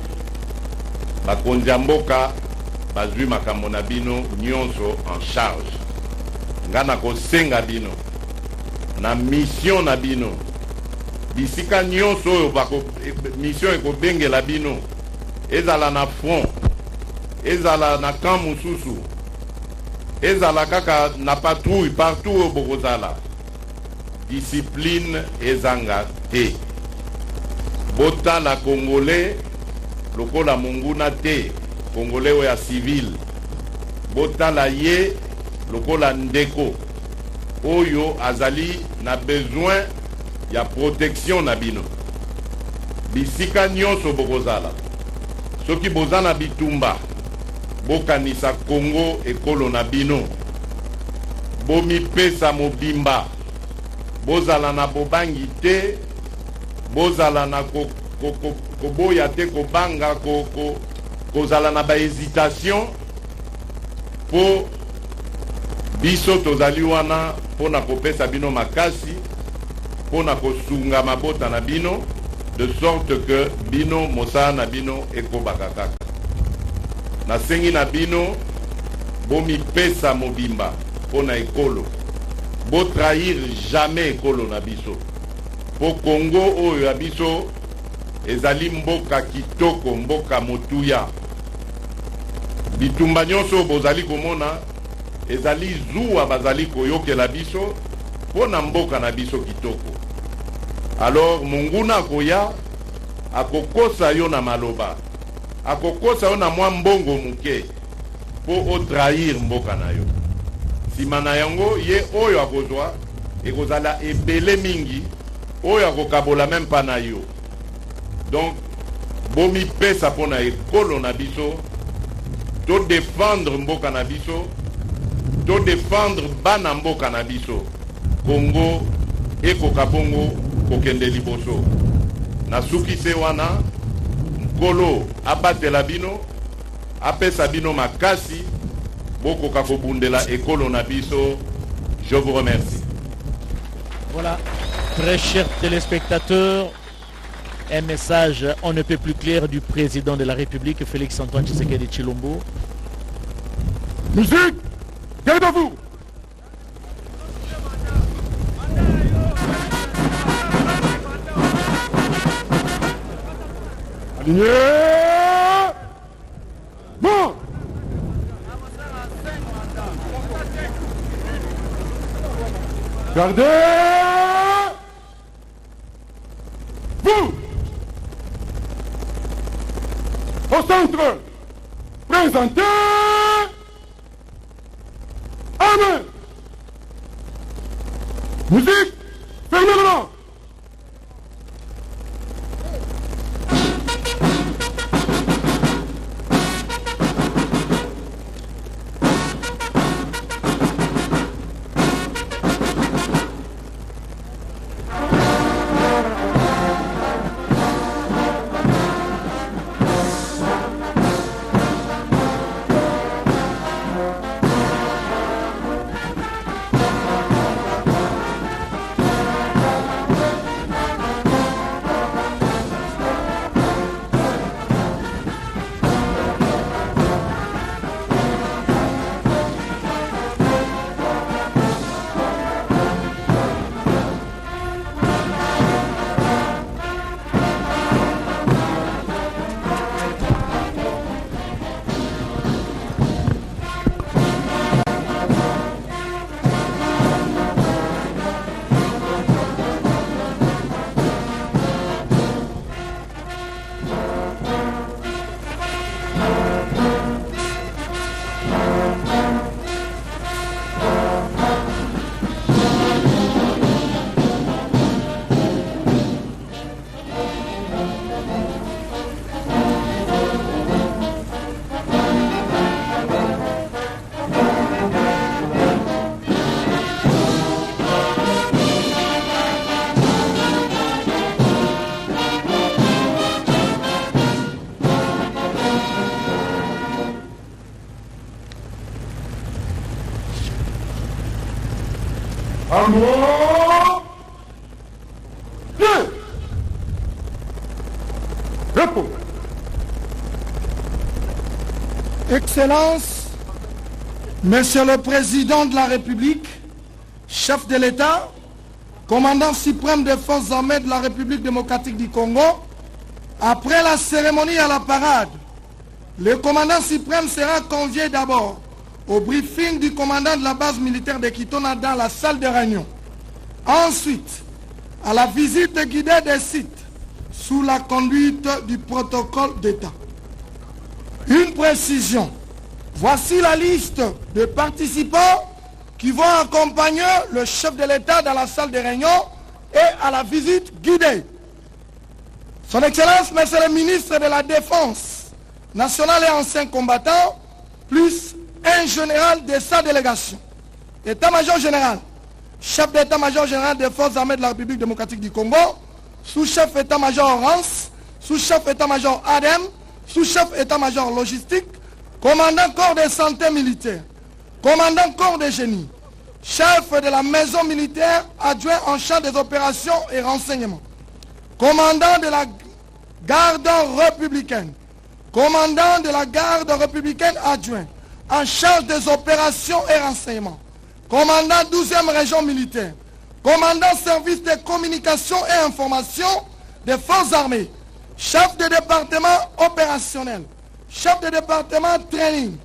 bakonzi ya mboka bazwi makambo na bino nyonso en charge. Ngana kosenga bino na mission na bino bisika nyonso oyo mission ekobengela bino ezala na front ezala na camp mosusu ezala kaka na patrouille partout au bokozala discipline ezanga te botala congolais lokola monguna te congolais oya civil botala ye lokola ndeko oyo azali na besoin ya protection na bino bisika nyonso bokozala soki boza na bitumba bokanisa Congo ekolo na bino bomipesa mobimba bozala na bobangi te bozala na koboya te kobanga kozala na bahésitation po biso tozali wana pona kopesa bino makasi pona kosunga mabota na bino de sorte que bino mosala na bino ekobaka kaka nasengi na bino bomipesa mobimba pona ekolo botrahir jamais ekolo na biso po Congo oyo ya biso ezali mboka kitoko mboka motuya bitumba nyonso bozali komona ezali zuwa bazali koyokela biso pona mboka na biso kitoko alors monguna akoya akokosa yo na maloba akokosa yo na mwa mbongo muke po otrahir mboka na yo nsima na yango ye oyo akozwa ekozala ebele mingi oyo akokabola meme mpa na yo donc bomipesa mpo na ekolo na biso todefendre mboka na biso todefendre bana mboka na biso Congo ekoka bongo kokende liboso nasuki se wana nkolo abatela bino apesa bino makasi bokoka kobundela ekolo na biso. Je vous remercie. Voilà, très chers téléspectateurs, un message on ne peut plus clair du président de la République, Félix Antoine Tshisekedi Tshilombo. Musique, gardez-vous. Aligné. Bon. Gardez. Vous. Au centre. Présentez. Amen. Musique. Fermez le nom. Excellence, Monsieur le Président de la République, chef de l'État, commandant suprême des forces armées de la République démocratique du Congo, après la cérémonie à la parade, le commandant suprême sera convié d'abord au briefing du commandant de la base militaire de Kitona dans la salle de réunion. Ensuite, à la visite guidée des sites sous la conduite du protocole d'État. Une précision. Voici la liste de participants qui vont accompagner le chef de l'État dans la salle de réunion et à la visite guidée. Son Excellence, Monsieur le ministre de la Défense nationale et ancien combattant, plus un général de sa délégation. État-major général, chef d'état-major général des forces armées de la République démocratique du Congo, sous-chef état-major Rance, sous-chef état-major ADEM, sous-chef état-major logistique, commandant corps de santé militaire, commandant corps de génie, chef de la maison militaire adjoint en charge des opérations et renseignements, commandant de la garde républicaine, commandant de la garde républicaine adjoint en charge des opérations et renseignements, commandant 12e région militaire, commandant service de communication et information des forces armées, chef de département opérationnel, chef de département training,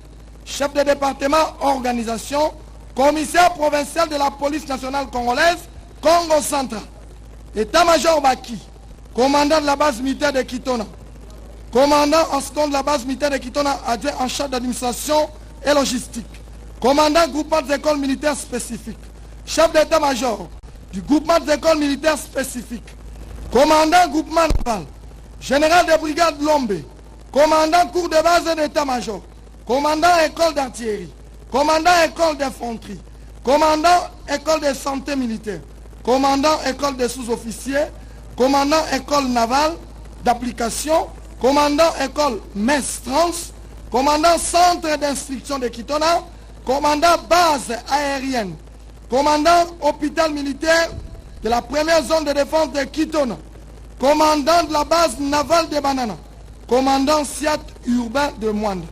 chef de département organisation, commissaire provincial de la police nationale congolaise, Congo central, état-major Baki, commandant de la base militaire de Kitona, commandant en second de la base militaire de Kitona, adjoint en charge d'administration et logistique, commandant groupement des écoles militaires spécifiques, chef d'état-major du groupement des écoles militaires spécifiques, commandant groupement naval, général de brigade Lombe, commandant cours de base d'état-major, commandant école d'artillerie, commandant école d'infanterie, commandant école de santé militaire, commandant école de sous-officiers, commandant école navale d'application, commandant école MES-Trans, commandant centre d'instruction de Kitona, commandant base aérienne, commandant hôpital militaire de la première zone de défense de Kitona, commandant de la base navale de Banana, commandant SIAT urbain de Moine.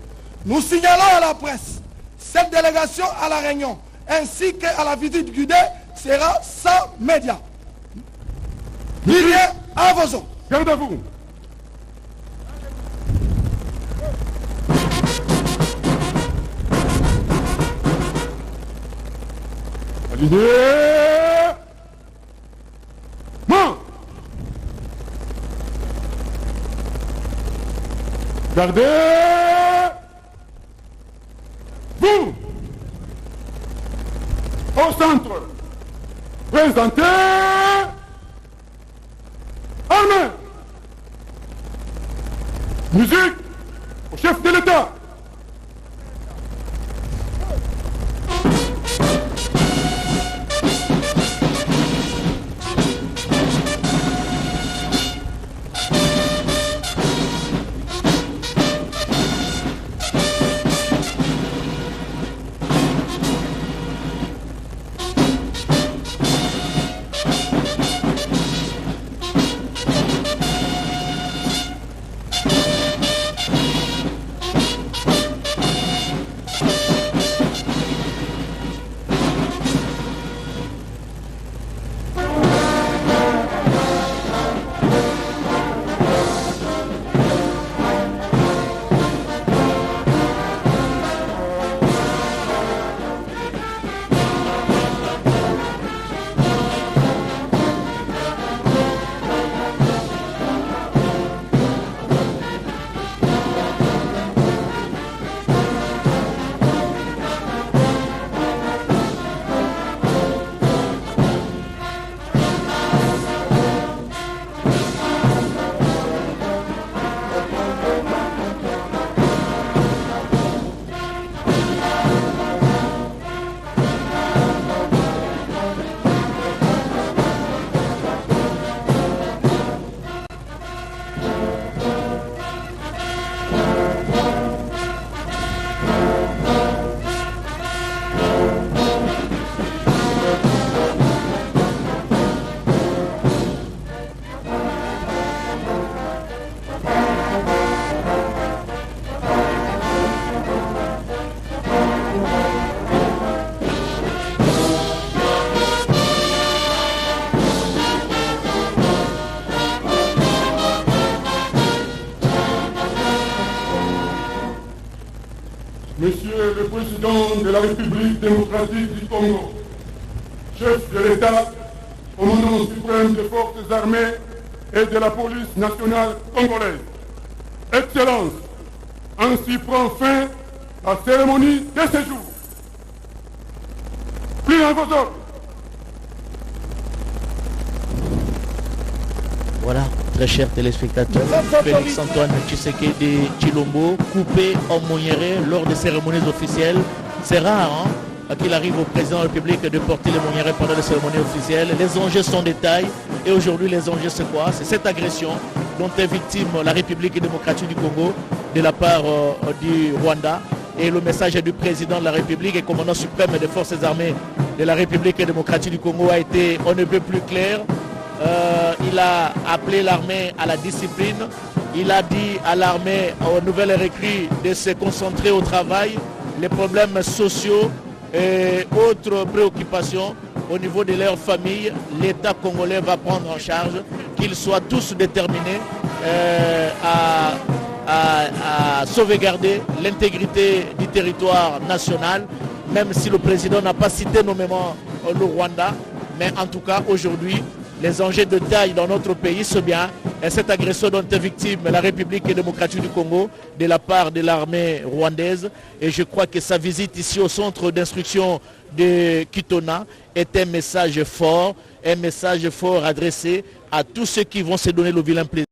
Nous signalons à la presse, cette délégation à la Réunion ainsi qu'à la visite guidée sera sans médias. Milieu à vos ordres. Garde à vous. Aligné. Main. Gardez. Vous. Au centre. Présentez. Armée. Musique au chef de l'État. Monsieur le Président de la République démocratique du Congo, chef de l'État, commandant suprême des forces armées et de la police nationale congolaise, Excellence, ainsi prend fin la cérémonie de séjour. Plus en vos ordres. Voilà, très chers téléspectateurs, Félix-Antoine Tshisekedi Tshilombo, coupé en Moniéré lors des cérémonies officielles. C'est rare qu'il arrive au président de la République de porter les Moniéré pendant les cérémonies officielles. Les enjeux sont des tailles. Et aujourd'hui, les enjeux, c'est quoi? C'est cette agression dont est victime la République démocratique du Congo de la part du Rwanda. Et le message du président de la République et commandant suprême des forces armées de la République démocratique du Congo a été on ne peut plus clair. Il a appelé l'armée à la discipline. Il a dit à l'armée, aux nouvelles recrues, de se concentrer au travail, les problèmes sociaux et autres préoccupations au niveau de leur famille. L'État congolais va prendre en charge, qu'ils soient tous déterminés à sauvegarder l'intégrité du territoire national, même si le président n'a pas cité nommément le Rwanda. Mais en tout cas, aujourd'hui, les enjeux de taille dans notre pays, c'est bien. Et cette agression dont est victime la République démocratique du Congo de la part de l'armée rwandaise. Et je crois que sa visite ici au centre d'instruction de Kitona est un message fort adressé à tous ceux qui vont se donner le vilain plaisir